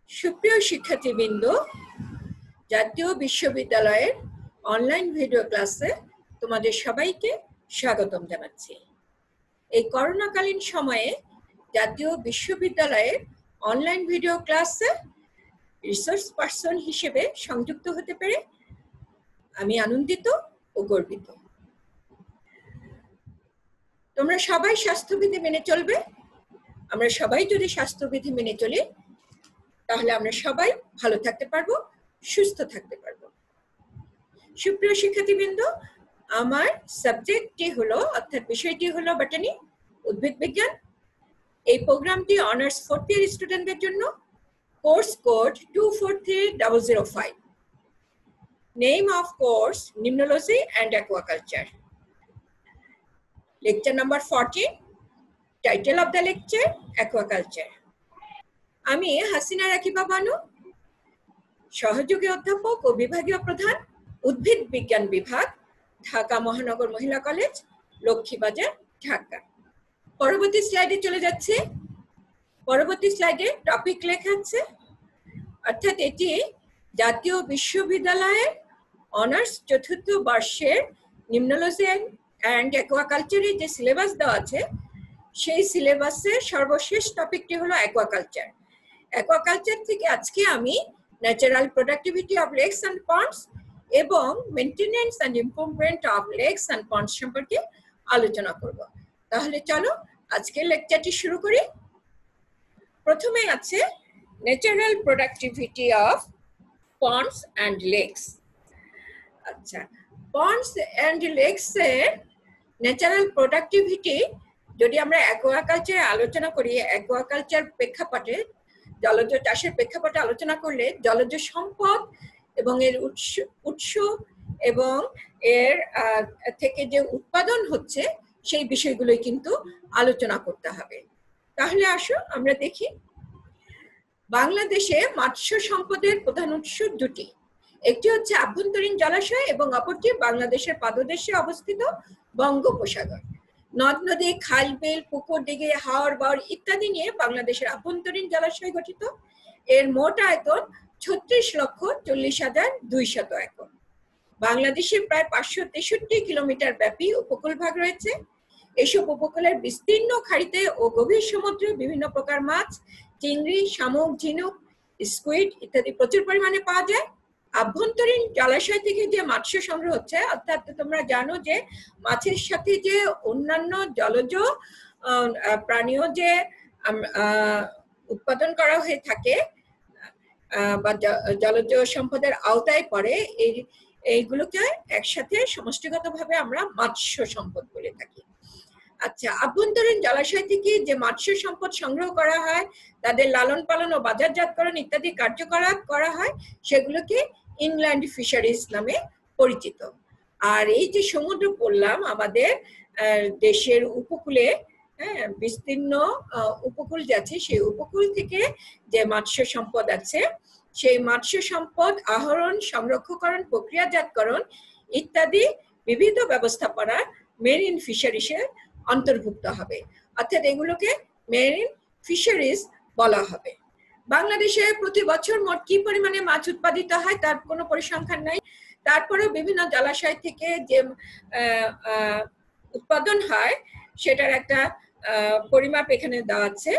সুপ্রিয় শিক্ষার্থীবৃন্দ, জাতীয় বিশ্ববিদ্যালয়ের অনলাইন ভিডিও ক্লাসে তোমাদের সবাইকে স্বাগতম জানাচ্ছি। এই করোনাকালীন সময়ে জাতীয় বিশ্ববিদ্যালয়ের অনলাইন ভিডিও ক্লাসে রিসোর্স পার্সন হিসেবে সংযুক্ত হতে পেরে আমি আনন্দিত ও গর্বিত। তোমরা সবাই স্বাস্থ্যবিধি মেনে চলবে। আমরা সবাই যদি স্বাস্থ্যবিধি মেনে চলি তাহলে আমরা সবাই ভালো থাকতে পারবো, সুস্থ থাকতে পারবো। সুপ্রিয় শিক্ষার্থীবৃন্দ, আমার সাবজেক্টটি হলো অর্থাৎ বিষয়টি হলো বটানি, উদ্ভিদ বিজ্ঞান। এই প্রোগ্রামটি অনার্স 4th ইয়ার স্টুডেন্টদের জন্য। Course code 243005। Name of course limnology and aquaculture. Lecture number 14। Title of the lecture aquaculture. আমি হাসিনা রাকিবা বানু, সহযোগী অধ্যাপক ও বিভাগীয় প্রধান, উদ্ভিদ বিজ্ঞান বিভাগ, ঢাকা মহানগর মহিলা কলেজ, লক্ষ্মীবাজার, ঢাকা। পরবর্তী স্লাইডে চলে যাচ্ছে। পরবর্তী স্লাইডে টপিক লেখা আছে, অর্থাৎ এটি জাতীয় বিশ্ববিদ্যালয়ের অনার্স 4th বর্ষের নিম্নোলজি অ্যান্ড অ্যাকুয়াকালচারে যে সিলেবাস দেওয়া আছে সেই সিলেবাসের সর্বশেষ টপিকটি হলো অ্যাকুয়াকালচার। অ্যাকুয়াকালচার থেকে আজকে আমি natural productivity of lakes and ponds এবং maintenance and improvement of lakes and ponds সম্পর্কে আলোচনা করব। তাহলে চলো আজকের লেকচারটি শুরু করি। প্রথমে আছে natural productivity of ponds and lakes. আচ্ছা, পন্ডস অ্যান্ড লেকস এর ন্যাচারাল প্রোডাক্টিভিটি যদি আমরা অ্যাকুয়াকালচারে আলোচনা করি, অ্যাকুয়াকালচার প্রেক্ষাপটে জলজ চাষের প্রেক্ষাপটে আলোচনা করলে জলজ সম্পদ এবং এর উৎস এবং এর থেকে যে উৎপাদন হচ্ছে সেই বিষয়গুলোই কিন্তু আলোচনা করতে হবে। তাহলে আসো আমরা দেখি। বাংলাদেশে মৎস্য সম্পদের প্রধান উৎস দুটি। একটি হচ্ছে আভ্যন্তরীণ জলাশয় এবং অপরটি বাংলাদেশের পাদদেশে অবস্থিত বঙ্গোপসাগর। নদ নদী, খাল বিল, পুকুর, দিঘি, হাওর বাওর ইত্যাদি নিয়ে বাংলাদেশের আভ্যন্তরীণ জলাশয় গঠিত। এর মোট আয়তন 36,40,200 একর। বাংলাদেশে প্রায় 563 কিলোমিটার ব্যাপী উপকূল ভাগ রয়েছে। এসব উপকূলের বিস্তীর্ণ খাড়িতে ও গভীর সমুদ্রে বিভিন্ন প্রকার মাছ, চিংড়ি, শামুক, ঝিনুক, স্কুইড ইত্যাদি প্রচুর পরিমাণে পাওয়া যায়। আভ্যন্তরীণ জলাশয় থেকে যে মৎস্য সংগ্রহ হচ্ছে, অর্থাৎ তোমরা জানো যে মাছের সাথে যে অন্যান্য জলজ প্রাণীও যে উৎপাদন করা হয়ে থাকে বা জলজ সম্পদের আওতায় পড়ে, এইগুলোকে একসাথে সমষ্টিগতভাবে আমরা মৎস্য সম্পদ বলে থাকি। আচ্ছা, আভ্যন্তরীণ জলাশয় থেকে যে মৎস্য সম্পদ সংগ্রহ করা হয়, তাদের লালন পালন ও বাজারজাতকরণ ইত্যাদি কার্যকলাপ করা হয়, সেগুলোকে ইনল্যান্ড ফিশারিজ নামে পরিচিত। আর এই যে সমুদ্র বললাম, আমাদের দেশের উপকূলে বিস্তীর্ণ উপকূল যাচ্ছে, সেই উপকূল থেকে যে মৎস্য সম্পদ আছে সেই মৎস্য সম্পদ আহরণ, সংরক্ষণ, প্রক্রিয়াজাতকরণ ইত্যাদি বিবিধ ব্যবস্থাপনা মেরিন ফিশারিজের অন্তর্ভুক্ত হবে, অর্থাৎ এগুলোকে মেরিন ফিশারিজ বলা হবে। বাংলাদেশে প্রতি বছর মোট কি পরিমাণে মাছ উৎপাদিত হয় তার কোনো পরিসংখ্যান নাই। তারপরেও বিভিন্ন জলাশয় থেকে যে উৎপাদন হয় সেটার একটা পরিমাপ এখানে দেওয়া আছে।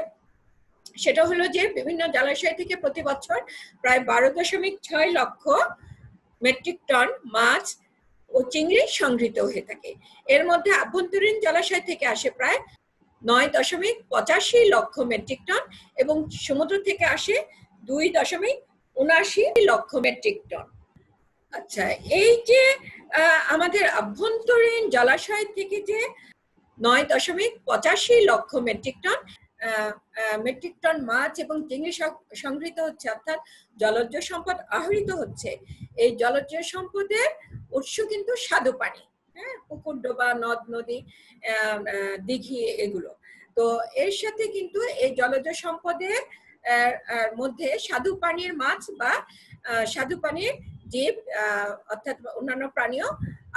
সেটা হলো যে বিভিন্ন জলাশয় থেকে প্রতি বছর প্রায় 12.6 লক্ষ মেট্রিক টন মাছ ও চিংড়ি সংগৃহীত হয়ে থাকে। এর মধ্যে আভ্যন্তরীণ জলাশয় থেকে আসে প্রায় 9.85 লক্ষ মেট্রিক টন এবং সমুদ্র থেকে আসে 2.79 লক্ষ মেট্রিক টন। আচ্ছা, এই যে আমাদের আভ্যন্তরীণ জলাশয় থেকে যে 9.85 লক্ষ মেট্রিক টন মাছ এবং চিংড়ি সংগৃহীত হচ্ছে, অর্থাৎ জলজ সম্পদ আহরিত হচ্ছে, এই জলজ সম্পদের উৎস কিন্তু স্বাদু পানি, পুকুর, ডোবা, নদ নদী, দিঘি এগুলো। তো এর সাথে কিন্তু এই জলজ সম্পদের মধ্যে স্বাদু পানির মাছ বা স্বাদু পানির জীব অর্থাৎ অন্যান্য প্রাণীও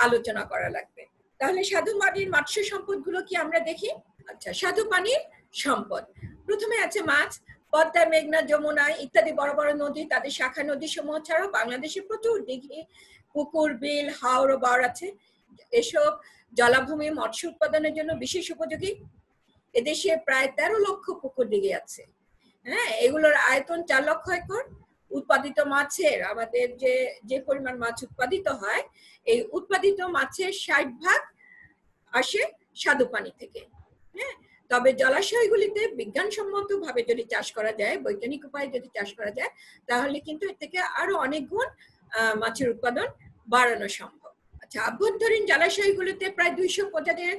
আলোচনা করা লাগবে। তাহলে স্বাদু পানির মৎস্য সম্পদগুলো কি আমরা দেখি। আচ্ছা, স্বাদু পানির সম্পদ প্রথমে আছে মাছ। পদ্মা, মেঘনা, যমুনা ইত্যাদি বড় বড় নদী, তাদের শাখা নদী সমূহ ছাড়াও বাংলাদেশে প্রচুর দিঘি, পুকুর, বিল, হাওর ও বাওর আছে। এসব জলাভূমি মৎস্য উৎপাদনের জন্য বিশেষ উপযোগী। এদেশে প্রায় 13 লক্ষ পুকুর দিঘি আছে। হ্যাঁ, এগুলোর আয়তন 4 লক্ষ একর। উৎপাদিত মাছের আমাদের যে পরিমাণ মাছ উৎপাদিত হয়, এই উৎপাদিত মাছের 60% আসে স্বাদু পানি থেকে। হ্যাঁ, তবে জলাশয়গুলিতে বিজ্ঞানসম্মত ভাবে যদি চাষ করা যায়, বৈজ্ঞানিক উপায়ে যদি চাষ করা যায়, তাহলে কিন্তু এর থেকে আরো অনেক গুণ মাছের উৎপাদন বাড়ানো সম্ভব। আচ্ছা, আভ্যন্তরীণ জলাশয়গুলিতে প্রায় 200 প্রজাতির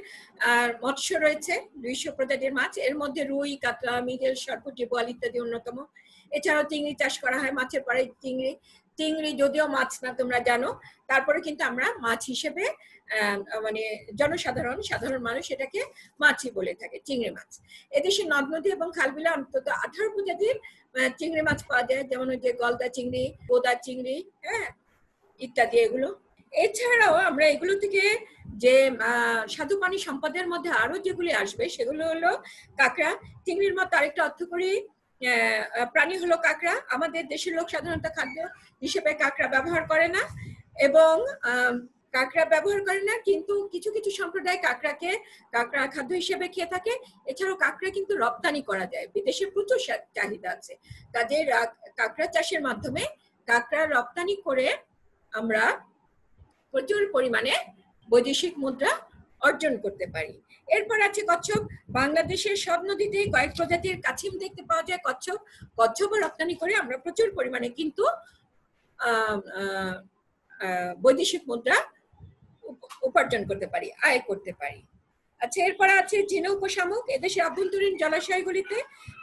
মৎস্য রয়েছে, 200 প্রজাতির মাছ। এর মধ্যে রুই, কাতলা, মৃগেল, সরপুঁটি, বোয়াল ইত্যাদি অন্যতম। এছাড়াও চিংড়ি চাষ করা হয়। মাছের পরে চিংড়ি যদিও মাছ না তোমরা জানো, তারপরে কিন্তু আমরা মাছ হিসেবে মানে সাধারণ মানুষ এটাকে মাছই বলে থাকে, চিংড়ি মাছ। এদেশে নদ নদী এবং খালবিলে অন্তত 18 প্রজাতির চিংড়ি মাছ পাওয়া যায়, যেমন হচ্ছে গলদা চিংড়ি, বোদা চিংড়ি, হ্যাঁ, ইত্যাদি। এগুলো এছাড়াও আমরা এগুলো থেকে যে স্বাদু পানি সম্পদের মধ্যে আরো যেগুলি আসবে সেগুলো হলো কাঁকড়া। চিংড়ির মতো আরেকটা অর্থকরী প্রাণী হলো কাঁকড়া। আমাদের দেশের লোক সাধারণত খাদ্য হিসেবে কাঁকড়া ব্যবহার করে না, এবং কিন্তু কিছু কিছু সম্প্রদায় কাঁকড়া খাদ্য হিসেবে খেয়ে থাকে। এছাড়াও কাঁকড়া কিন্তু রপ্তানি করা যায়, বিদেশে প্রচুর চাহিদা আছে। কাজে কাঁকড়া চাষের মাধ্যমে কাঁকড়া রপ্তানি করে আমরা প্রচুর পরিমাণে বৈদেশিক মুদ্রা অর্জন করতে পারি। এরপর আছে কচ্ছপ। বাংলাদেশের সব নদীতেই কয়েক প্রজাতির কাছিম দেখতে পাওয়া যায়। কচ্ছপ রপ্তানি করে আমরা প্রচুর পরিমাণে কিন্তু বৈদেশিক মুদ্রা উপার্জন করতে পারি, আয় করতে পারি। আচ্ছা, এরপরে আছে ঝিনুক ও শামুক। এদেশের আভ্যন্তরীণ জলাশয়গুলিতে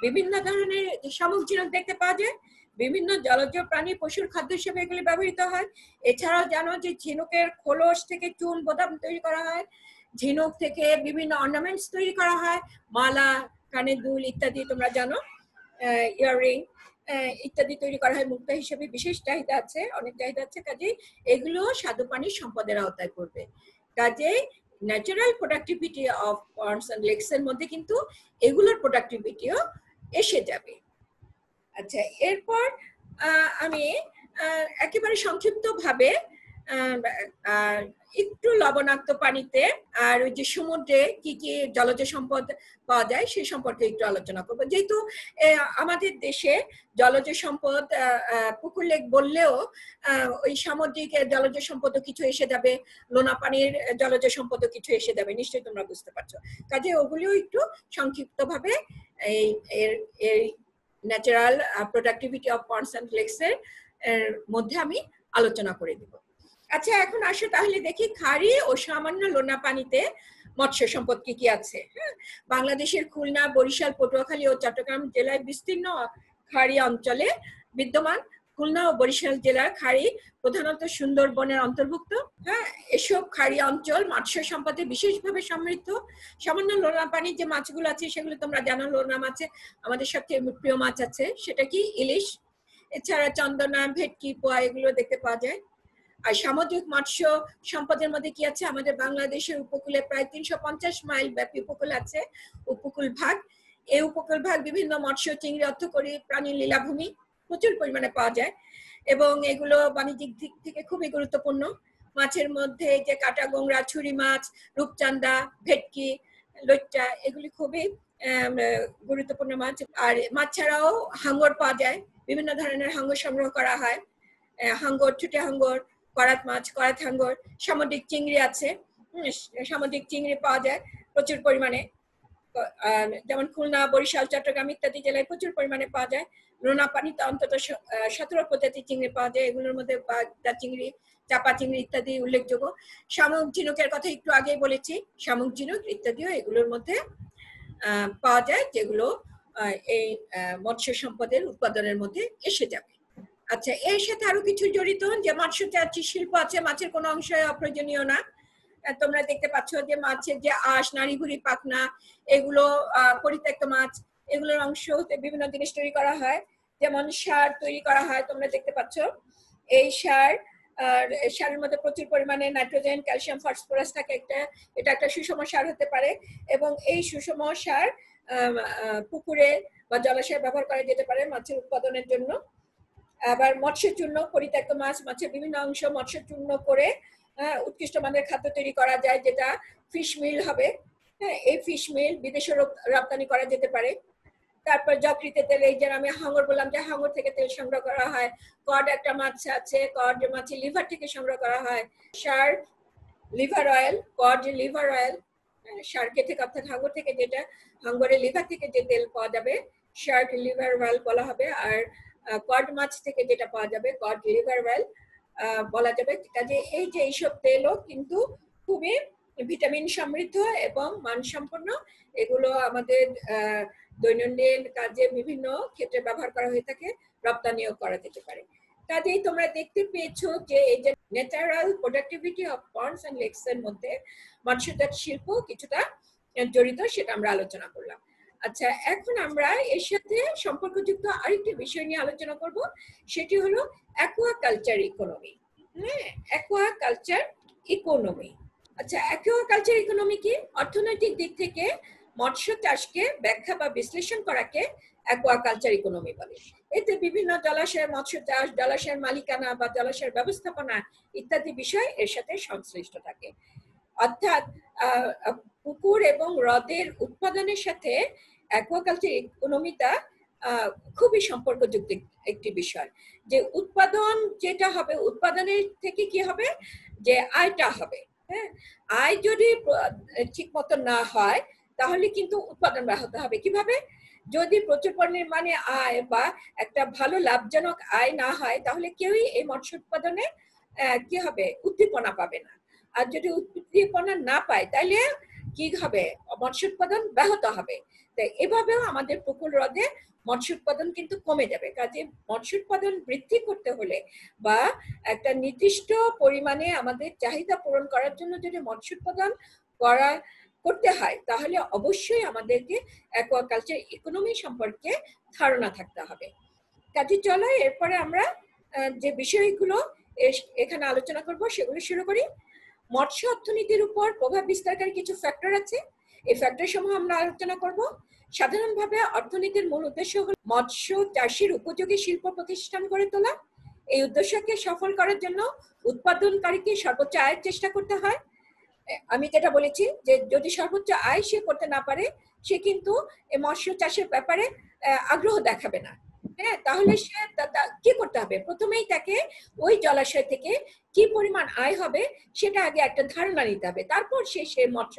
বিভিন্ন ধরনের শামুক, ঝিনুক দেখতে পাওয়া যায়। বিভিন্ন জলজ প্রাণী, পশুর খাদ্য হিসেবে এগুলি ব্যবহৃত হয়। এছাড়াও জানো যে ঝিনুকের খোলস থেকে চুন, বোতাম তৈরি করা হয়। ঝিনুক থেকে বিভিন্ন অর্নামেন্টস তৈরি করা হয়, মালা, কানের দুল ইত্যাদি তোমরা জানো, ইয়াররিং ইত্যাদি তৈরি করা হয়। মুক্তা হিসেবে বিশেষ চাহিদা আছে, অনেক চাহিদা আছে। কাজেই এগুলো স্বাদু পানির সম্পদের আওতায় পড়বে। কাজেই natural productivity of ponds and lakes এর মধ্যে কিন্তু এগুলোর প্রোডাক্টিভিটিও এসে যাবে। আচ্ছা, এরপর আমি একেবারে সংক্ষিপ্ত ভাবে একটু লবণাক্ত পানিতে আর ওই যে সমুদ্রে কি কি জলজ সম্পদ পাওয়া যায় সেই সম্পর্কে একটু আলোচনা করবো। যেহেতু আমাদের দেশে জলজ সম্পদ পুকুর লেক বললেও ওই সামুদ্রিক জলজ সম্পদও কিছু এসে যাবে, লোনা পানির জলজ সম্পদও কিছু এসে যাবে, নিশ্চয়ই তোমরা বুঝতে পারছো। কাজে ওগুলিও একটু সংক্ষিপ্ত ভাবে এই natural productivity of ponds and lakes এর মধ্যে আমি আলোচনা করে দিব। আচ্ছা, এখন আসো তাহলে দেখি খাড়ি ও সামান্য লোনা পানিতে মৎস্য সম্পদ কি কি আছে। বাংলাদেশের খুলনা, বরিশাল, পটুয়াখালী ও চট্টগ্রাম জেলায় বিস্তীর্ণ খাড়ি অঞ্চলে বিদ্যমান। খুলনা ও বরিশাল জেলার খাড়ি প্রধানত সুন্দরবনের অন্তর্ভুক্ত। হ্যাঁ, এসব খাড়ি অঞ্চল মৎস্য সম্পদে বিশেষভাবে সমৃদ্ধ। সামান্য লোনা পানির যে মাছগুলো আছে সেগুলো তোমরা জানো, লোনা মাছে আমাদের সবচেয়ে প্রিয় মাছ আছে, সেটা কি ইলিশ। এছাড়া চন্দনা, ভেটকি, পোয়া এগুলো দেখতে পাওয়া যায়। আর সামুদ্রিক মৎস্য সম্পদের মধ্যে কি আছে, আমাদের বাংলাদেশের উপকূলে প্রায় 350 মাইল ব্যাপী উপকূল আছে, উপকূল ভাগ। এই উপকূল ভাগ বিভিন্ন মৎস্য, চিংড়ি, অর্থকরী প্রাণীর লীলাভূমি, প্রচুর পরিমাণে পাওয়া যায় এবং এগুলো বাণিজ্যিক দিক থেকে খুবই গুরুত্বপূর্ণ। মাছের মধ্যে যে কাটা, গোংরা, ছুরি মাছ, রূপচাঁদা, ভেটকি, লইট্টা এগুলি খুবই গুরুত্বপূর্ণ মাছ। আর মাছ ছাড়াও হাঙ্গর পাওয়া যায়, বিভিন্ন ধরনের হাঙ্গর সংগ্রহ করা হয়। হাঙ্গর, ছুটে হাঙ্গর, করাত মাছ, করাত হাঙ্গর। সামুদ্রিক চিংড়ি আছে, সামুদ্রিক চিংড়ি পাওয়া যায় প্রচুর পরিমাণে, যেমন খুলনা, বরিশাল, চট্টগ্রাম ইত্যাদি জেলায় প্রচুর পরিমাণে পাওয়া যায়। লোনা পানিতে অন্তত 17 প্রজাতির চিংড়ি পাওয়া যায়, এগুলোর মধ্যে বাগদা চিংড়ি, চাপা চিংড়ি ইত্যাদি উল্লেখযোগ্য। শামুক, ঝিনুকের কথা একটু আগেই বলেছি, শামুক, ঝিনুক ইত্যাদিও এগুলোর মধ্যে পাওয়া যায়, যেগুলো এই মৎস্য সম্পদের উৎপাদনের মধ্যে এসে যাবে। আচ্ছা, এর সাথে আরো কিছু জড়িত যে মৎস্য শিল্প আছে, মাছের কোনো অংশ অপ্রয়োজনীয় না। তোমরা দেখতে পাচ্ছ যে মাছের যে আঁশ, নাড়িভুড়ি, পাখনা এগুলো পরিত্যক্ত মাছ, এগুলোর অংশ বিভিন্ন জিনিস তৈরি করা হয়, যেমন সার তৈরি করা হয়, তোমরা দেখতে পাচ্ছ। এই সারের মধ্যে প্রচুর পরিমাণে নাইট্রোজেন, ক্যালসিয়াম, ফসফরাস থাকে। এটা একটা সুষম সার হতে পারে এবং এই সুষম সার পুকুরে বা জলাশয় ব্যবহার করা যেতে পারে মাছের উৎপাদনের জন্য। আবার মৎস্য চূর্ণ, পরিত্যক্ত মাছ, মাছের বিভিন্ন অংশ মৎস্য চূর্ণ করে উৎকৃষ্ট মানের খাদ্য তৈরি করা যায়, যেটা ফিশ মিল হবে। এই ফিশ মিল বিদেশে রপ্তানি করা যেতে পারে। তারপর যকৃত তেল, এই যে আমি হাঙর বললাম যে হাঙর থেকে তেল সংগ্রহ করা হয়। কড একটা মাছ আছে, কড মাছের লিভার থেকে সংগ্রহ করা হয়। Shark liver oil, cod liver oil, শার্কে থেকে অর্থাৎ হাঙর থেকে, যেটা হাঙরের লিভার থেকে যে তেল পাওয়া যাবে শার্ক লিভার অয়েল বলা হবে। আর কড মাছ থেকে যেটা পাওয়া যাবে কড লিভার অয়েল বলা যাবে। কাজে এই যে এইসব তেলও কিন্তু খুবই ভিটামিন সমৃদ্ধ এবং মানসম্পন্ন। এগুলো আমাদের দৈনন্দিন কাজে বিভিন্ন ক্ষেত্রে ব্যবহার করা হয়ে থাকে, রপ্তানিও করা যেতে পারে। কাজেই তোমরা দেখতে পেয়েছো যে এই যে natural productivity of ponds and lakes এর মধ্যে মৎস্যজাত শিল্প কিছুটা জড়িত, সেটা আমরা আলোচনা করলাম। আচ্ছা, এখন আমরা এর সাথে সম্পর্কযুক্ত আরেকটি বিষয় নিয়ে আলোচনা করব, সেটি হলো অ্যাকুয়াকালচার ইকোনমি। Aquaculture economy. আচ্ছা, অ্যাকুয়াকালচার ইকোনমি কি? অর্থনৈতিক দিক থেকে মৎস্য চাষকে ব্যাখ্যা বা বিশ্লেষণ করাকে অ্যাকুয়াকালচার ইকোনমি বলে। এতে বিভিন্ন জলাশয়ের মৎস্য চাষ, জলাশয়ের মালিকানা বা জলাশয়ের ব্যবস্থাপনা ইত্যাদি বিষয় এর সাথে সংশ্লিষ্ট থাকে। অর্থাৎ পুকুর এবং হ্রদের উৎপাদনের সাথে অ্যাকুয়াকালচার ইকোনমিটা খুবই সম্পর্কযুক্ত একটি বিষয়। যে উৎপাদন যেটা হবে, উৎপাদনের থেকে কি হবে, যে আয়টা হবে। হ্যাঁ, আয় যদি ঠিক মতো না হয় তাহলে কিন্তু উৎপাদন ব্যাহত হবে। কিভাবে? যদি প্রচুর পরিমাণে আয় বা একটা ভালো লাভজনক আয় না হয় তাহলে কেউই এই মৎস্য উৎপাদনে কি হবে, উদ্দীপনা পাবে না। আর যদি উদ্দীপনা না পায় তাহলে কি হবে, মৎস্য উৎপাদন ব্যাহত হবে। তাই এভাবেও আমাদের পুকুর হ্রদে মৎস্য উৎপাদন কিন্তু কমে যাবে। কাজে মৎস্য উৎপাদন বৃদ্ধি করতে হলে বা একটা নির্দিষ্ট পরিমাণে আমাদের চাহিদা পূরণ করার জন্য যদি মৎস্য উৎপাদন করতে হয় তাহলে অবশ্যই আমাদেরকে অ্যাকুয়াকালচার ইকোনমি সম্পর্কে ধারণা থাকতে হবে। কাজে চলো এরপরে আমরা যে বিষয়গুলো এখানে আলোচনা করব সেগুলো শুরু করি। মৎস্য অর্থনীতির উপর প্রভাব বিস্তারকারী কিছু ফ্যাক্টর আছে, এই ফ্যাক্টর সমূহ আমরা আলোচনা করব। সাধারণভাবে অর্থনীতির মূল উদ্দেশ্য হল মৎস্য চাষের উপযোগী শিল্প প্রতিষ্ঠান গড়ে তোলা। এই উদ্দেশ্যকে সফল করার জন্য উৎপাদনকারীকে সর্বোচ্চ আয়ের চেষ্টা করতে হয়। আমি যেটা বলেছি যে যদি সর্বোচ্চ আয় সে করতে না পারে সে কিন্তু এই মৎস্য চাষের ব্যাপারে আগ্রহ দেখাবে না। হ্যাঁ, তাহলে সে কি করতে হবে, প্রথমেই তাকে ওই জলাশয় থেকে কি পরিমাণ আয় হবে সেটা আগে একটা ধারণা নিতে হবে, তারপর সে মৎস্য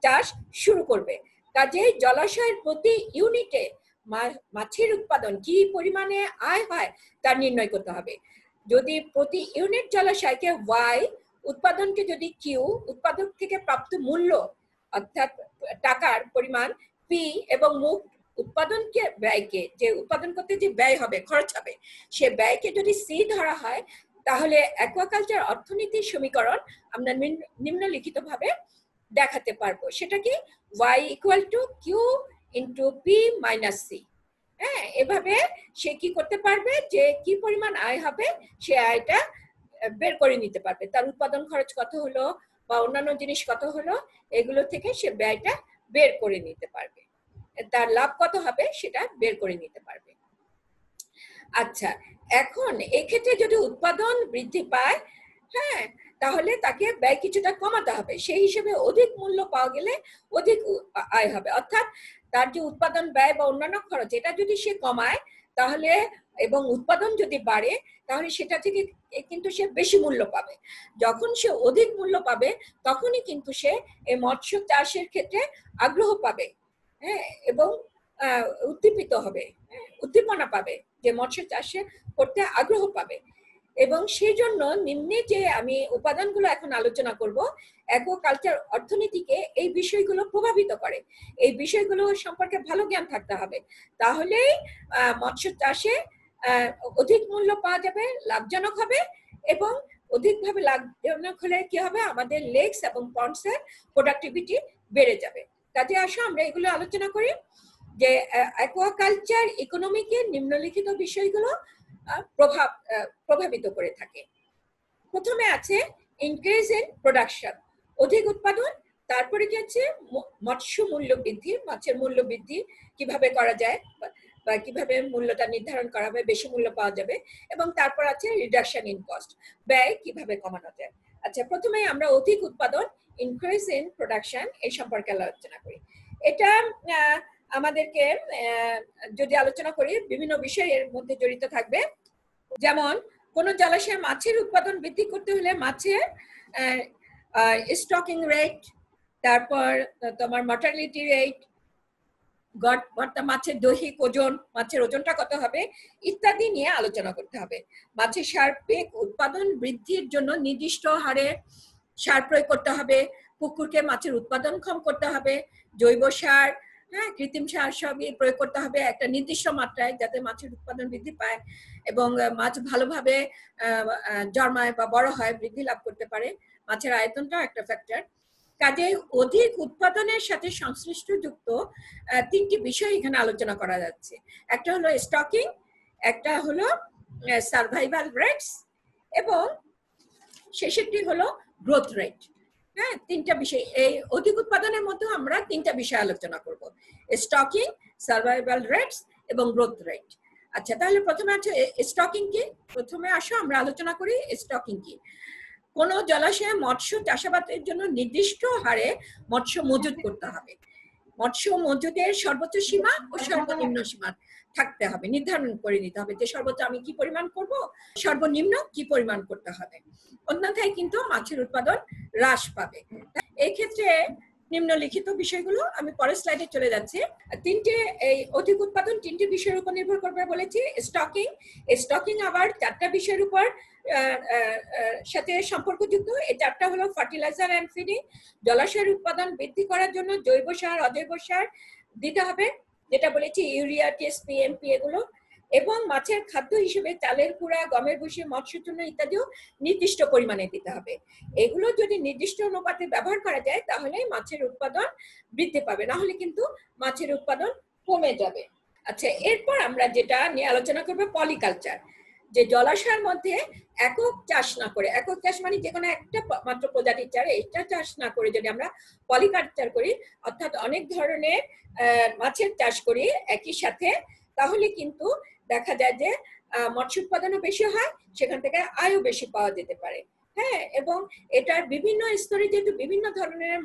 চাষ শুরু করবে। কাজেই জলাশয়ের প্রতি ইউনিটে মাছের উৎপাদন কি পরিমাণে আয় হয় তা নির্ণয় করতে হবে। যদি প্রতি ইউনিট জলাশয়কে ওয়াই, উৎপাদনকে যদি কিউ, উৎপাদক থেকে প্রাপ্ত মূল্য অর্থাৎ টাকার পরিমাণ পি, এবং মুখ উৎপাদনকে ব্যয়কে, যে উৎপাদন করতে যে ব্যয় হবে, খরচ হবে, সে ব্যয়কে যদি সি ধরা হয় তাহলে অ্যাকুয়াকালচার অর্থনীতির সমীকরণ আমরা নিম্নলিখিত ভাবে দেখাতে পারবো। সেটা কি, y equal to Q into P minus C. হ্যাঁ, এভাবে সে কি করতে পারবে, যে কি পরিমাণ আয় হবে সে আয়টা বের করে নিতে পারবে। তার উৎপাদন খরচ কত হলো বা অন্যান্য জিনিস কত হলো এগুলো থেকে সে ব্যয়টা বের করে নিতে পারবে, তার লাভ কত হবে সেটা বের করে নিতে পারবে। আচ্ছা, এখন এক্ষেত্রে যদি উৎপাদন বৃদ্ধি পায়, হ্যাঁ, তাহলে তাকে ব্যয় কিছুটা কমাতে হবে। সেই হিসেবে অধিক মূল্য পাওয়া গেলে অধিক আয় হবে। অর্থাৎ তার যে উৎপাদন ব্যয় বা অন্যান্য খরচ এটা যদি সে কমায় তাহলে, এবং উৎপাদন যদি বাড়ে তাহলে সেটা থেকে কিন্তু সে বেশি মূল্য পাবে। যখন সে অধিক মূল্য পাবে তখনই কিন্তু সে এই মৎস্য চাষের ক্ষেত্রে আগ্রহ পাবে, হ্যাঁ, এবং উদ্দীপিত হবে, উদ্দীপনা পাবে, যে মৎস্য চাষে করতে আগ্রহ পাবে। এবং সেই জন্য নিম্নে যে আমি উপাদানগুলো এখন আলোচনা করব, অ্যাকুয়াকালচার অর্থনীতিকে এই বিষয়গুলো প্রভাবিত করে। এই বিষয়গুলো সম্পর্কে ভালো জ্ঞান থাকতে হবে, তাহলেই মৎস্য চাষে অধিক মূল্য পাওয়া যাবে, লাভজনক হবে, এবং অধিকভাবে লাভজনক হলে কি হবে, আমাদের লেকস এবং পন্ডসের প্রোডাক্টিভিটি বেড়ে যাবে। কাজে আসো আমরা এগুলো আলোচনা করি যে অ্যাকুয়াকালচার ইকোনমিকে নিম্নলিখিত বিষয়গুলো প্রভাবিত করে থাকে। প্রথমে আছে ইনক্রিজ ইন প্রোডাকশন, অধিক উৎপাদন তারপরে কি আছে মৎস্য মূল্য বৃদ্ধি, মাছের মূল্য বৃদ্ধি কিভাবে করা যায় বা কিভাবে মূল্যটা নির্ধারণ করা হবে, বেশি মূল্য পাওয়া যাবে। এবং তারপর আছে রিডাকশন ইন কস্ট, ব্যয় কিভাবে কমানো যায়। আচ্ছা, প্রথমে আমরা অধিক উৎপাদন, ইনক্রিজ ইন প্রোডাকশন, এই সম্পর্কে আলোচনা করি। এটা আমাদেরকে যদি আলোচনা করি বিভিন্ন বিষয়ের মধ্যে জড়িত থাকবে। যেমন কোন জলাশয়ে মাছের উৎপাদন বৃদ্ধি করতে হলে মাছের স্টকিং রেট, তারপর তোমার মর্টালিটি রেট, মাছের দৈহিক ওজন, মাছের ওজনটা কত হবে ইত্যাদি নিয়ে আলোচনা করতে হবে। মাছের সার্বিক উৎপাদন বৃদ্ধির জন্য নির্দিষ্ট হারে সার প্রয়োগ করতে হবে, পুকুরকে মাছের উৎপাদনক্ষম করতে হবে, জৈব সার, কৃত্রিম সার সবই প্রয়োগ করতে হবে একটা নির্দিষ্ট মাত্রায়, যাতে মাছের উৎপাদন বৃদ্ধি পায় এবং মাছ ভালোভাবে জন্মায় বা বড় হয়, বৃদ্ধি লাভ করতে পারে। মাছের আয়তনটাও একটা ফ্যাক্টর। কাজে অধিক উৎপাদনের সাথে সংশ্লিষ্ট যুক্ত তিনটি বিষয় এখানে আলোচনা করা যাচ্ছে। একটা হলো স্টকিং, একটা হলো সার্ভাইভাল রেটস এবং শেষেরটি হলো গ্রোথ রেট। তিনটা বিষয়, এই অধিক উৎপাদনের মধ্যে আমরা তিনটা বিষয় আলোচনা করব, স্টকিং, সার্ভাইভাল রেটস এবং গ্রোথ রেট। আচ্ছা, তাহলে প্রথমে আছে স্টকিং কি। প্রথমে আসো আমরা আলোচনা করি স্টকিং কি। কোন জলাশয়ে মৎস্য চাষাবাদের জন্য নির্দিষ্ট হারে মৎস্য মজুত করতে হবে। মৎস্য মজুদের সর্বোচ্চ সীমা ও সর্বনিম্ন সীমা থাকতে হবে, নির্ধারণ করে নিতে হবে যে সর্বোচ্চ আমি কি পরিমাণ করব, সর্বনিম্ন কি পরিমাণ করতে হবে, অন্যথায় কিন্তু মাছের উৎপাদন হ্রাস পাবে। এই ক্ষেত্রে নিম্নলিখিত বিষয়গুলো আমি পরের স্লাইডে চলে যাচ্ছি। তিনটে এই অধিক উৎপাদন তিনটি বিষয়ের উপর নির্ভর করবে বলেছি। স্টকিং আবার চারটা বিষয়ের উপর সাথে সম্পর্কযুক্ত। এই চারটা হলো ফার্টিলাইজার এন্ড ফিডিং, জলাশয়ের উৎপাদন বৃদ্ধি করার জন্য জৈব সার, অজৈব সার দিতে হবে, যেটা বলেছি ইউরিয়া, টিএসপি, এমপি এগুলো, এবং মাছের খাদ্য হিসেবে চালের কুড়া, গমের ভুসি, মৎস্যচূর্ণ ইত্যাদিও নির্দিষ্ট পরিমাণে দিতে হবে। এগুলো যদি নির্দিষ্ট অনুপাতে ব্যবহার করা যায় তাহলে মাছের উৎপাদন বৃদ্ধি পাবে, না হলে কিন্তু মাছের উৎপাদন কমে যাবে। আচ্ছা, এরপর আমরা যেটা নিয়ে আলোচনা করবো পলিকালচার, যে জলাশয়ের মধ্যে একক চাষ না করে, একক চাষ মানে যে কোনো একটা মাত্র প্রজাতির চাষ, এটা চাষ না করে যদি আমরা পলিকালচার করি, অর্থাৎ অনেক ধরনের মাছের চাষ করি একই সাথে, তাহলে কিন্তু দেখা যায় যে মৎস্য উৎপাদনও বেশি হয়, সেখান থেকে আয়ও বেশি পাওয়া যেতে পারে। হ্যাঁ, এবং এটার বিভিন্ন স্তরে যেহেতু বিভিন্ন ধরনের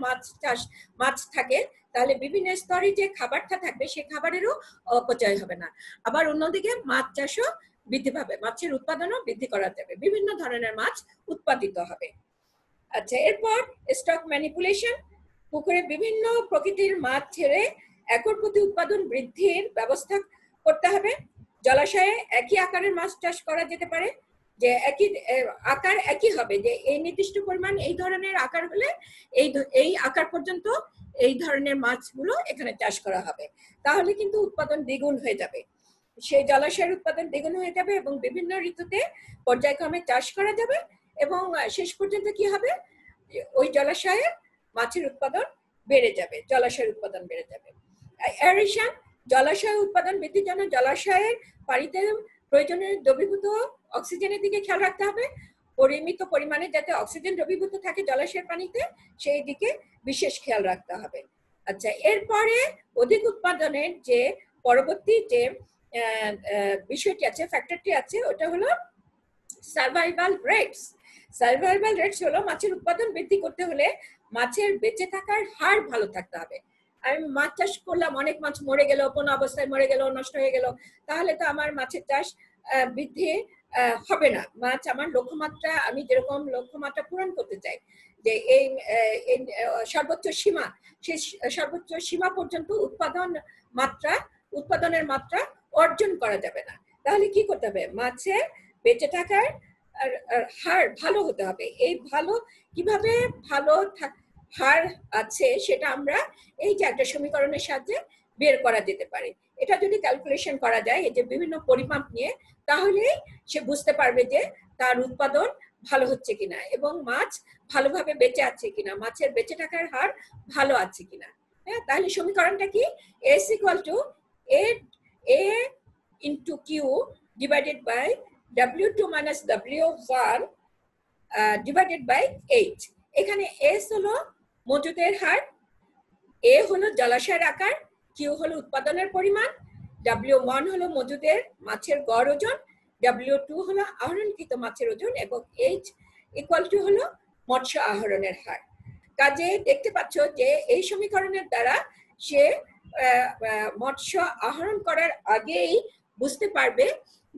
মাছ থাকে, তাহলে বিভিন্ন স্তরে যে খাবারটা থাকবে সেই খাবারেরও অপচয় হবে না। আবার অন্যদিকে মাছ চাষও বৃদ্ধি পাবে, মাছের উৎপাদনও বৃদ্ধি করা যাবে, বিভিন্ন ধরনের মাছ উৎপাদিত হবে। আচ্ছা, এরপর স্টক ম্যানিপুলেশন, পুকুরে বিভিন্ন প্রকৃতির মাছ ছেড়ে একর প্রতি উৎপাদন বৃদ্ধির ব্যবস্থা করতে হবে। জলাশয়ে একই আকারের মাছ চাষ করা যেতে পারে, যে একই আকার একই হবে, যে এই নির্দিষ্ট পরিমাণ এই ধরনের আকার হলে এই আকার পর্যন্ত এই ধরনের মাছগুলো এখানে চাষ করা হবে, তাহলে কিন্তু উৎপাদন দ্বিগুণ হয়ে যাবে। সেই জলাশয়ের উৎপাদন দ্বিগুণ হয়ে যাবে এবং বিভিন্ন ঋতুতে পর্যায়ক্রমে চাষ করা যাবে, এবং শেষ পর্যন্ত কি হবে, ওই জলাশয়ে মাছের উৎপাদন বেড়ে যাবে, জলাশয়ের উৎপাদন বেড়ে যাবে। অ্যারেশন, জলাশয় উৎপাদন বৃদ্ধির জন্য জলাশয়ের পানিতে প্রয়োজনীয় দ্রবীভূত অক্সিজেনের দিকে খেয়াল রাখতে হবে, পরিমিত পরিমাণে যাতে অক্সিজেন দ্রবীভূত থাকে জলাশয়ের পানিতে সেই দিকে বিশেষ খেয়াল রাখতে হবে। আচ্ছা, এরপরে অধিক উৎপাদনের যে পরবর্তী যে বিষয়টি আছে, ফ্যাক্টরটি আছে, ওটা হলো সার্ভাইভাল রেটস। সার্ভাইভাল রেটস হলো মাছের উৎপাদন বৃদ্ধি করতে হলে মাছের বেঁচে থাকার হার ভালো থাকতে হবে। আমি মাছ চাষ করলাম, অনেক মাছ মরে গেল, কোনো অবস্থায় মরে গেল, নষ্ট হয়ে গেল, তাহলে তো আমার মাছের চাষ বৃদ্ধি হবে না। মাছ আমার লক্ষ্যমাত্রা, আমি যেরকম লক্ষ্যমাত্রা পূরণ করতে চাই, যে এই সর্বোচ্চ সীমা, সেই সর্বোচ্চ সীমা পর্যন্ত উৎপাদনের মাত্রা অর্জন করা যাবে না। তাহলে কি করতে হবে, মাছের বেঁচে থাকার হার ভালো হতে হবে। এই ভালো কিভাবে ভালো হার আছে সেটা আমরা এই যে একটা সমীকরণের সাহায্যে বের করা যেতে পারে। এটা যদি ক্যালকুলেশন করা যায় এই যে বিভিন্ন পরিমাপ নিয়ে, তাহলে সে বুঝতে পারবে যে তার উৎপাদন ভালো হচ্ছে কিনা এবং মাছ ভালোভাবে বেঁচে আছে কিনা, মাছের বেঁচে থাকার হার ভালো আছে কিনা। হ্যাঁ, তাহলে সমীকরণটা কি, S = A into Q divided by W2 - W1 divided by 8। এখানে S হলো মজুদের হার, এ হলো জলাশয়ের আকার, কিউ হলো উৎপাদনের পরিমাণ, W1 হলো মজুদের মাছের গড় ওজন, W2 হলো আহরণকৃত মাছের ওজন এবং H ইকুয়াল টু হলো মৎস্য আহরণের হার। কাজে দেখতে পাচ্ছ যে এই সমীকরণের দ্বারা সে মৎস্য আহরণ করার আগেই বুঝতে পারবে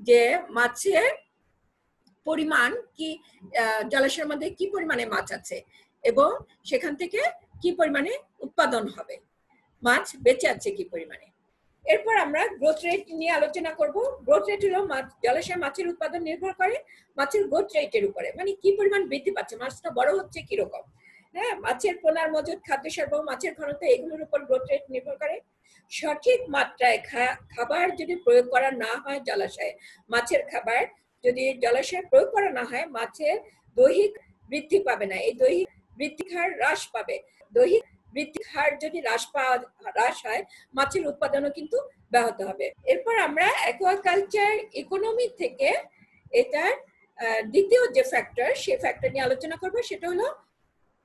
যে মাছের পরিমাণ কি, জলাশয়ের মধ্যে কি পরিমাণে মাছ আছে এবং সেখান থেকে কি পরিমাণে উৎপাদন হবে, মাছ বেঁচে আছে কি পরিমাণে। এরপর আমরা গ্রোথ রেট নিয়ে আলোচনা করব। গ্রোথ রেট হলো জলাশয়ে মাছের উৎপাদন নির্ভর করে মাছের গ্রোথ রেটের উপরে, মানে কি পরিমাণ বৃদ্ধি পাচ্ছে, মাছটা বড় হচ্ছে কিরকম। হ্যাঁ, মাছের পোনার মজুদ, খাদ্য সরবরাহ, মাছের ঘনত্ব, এগুলোর উপর গ্রোথ রেট নির্ভর করে। সঠিক মাত্রায় খাবার যদি প্রয়োগ করা না হয় জলাশয়ে, মাছের খাবার যদি জলাশয়ে প্রয়োগ করা না হয়, মাছের দৈহিক বৃদ্ধি পাবে না, এই দৈহিক বৃদ্ধি হার হ্রাস পাবে। দৈহিক বৃদ্ধির হার যদি হ্রাস হয়, মাছের উৎপাদনও কিন্তু ব্যাহত হবে। এরপর আমরা অ্যাকুয়াকালচার ইকোনমি থেকে এটার দ্বিতীয় যে ফ্যাক্টর, সেই ফ্যাক্টর নিয়ে আলোচনা করব, সেটা হলো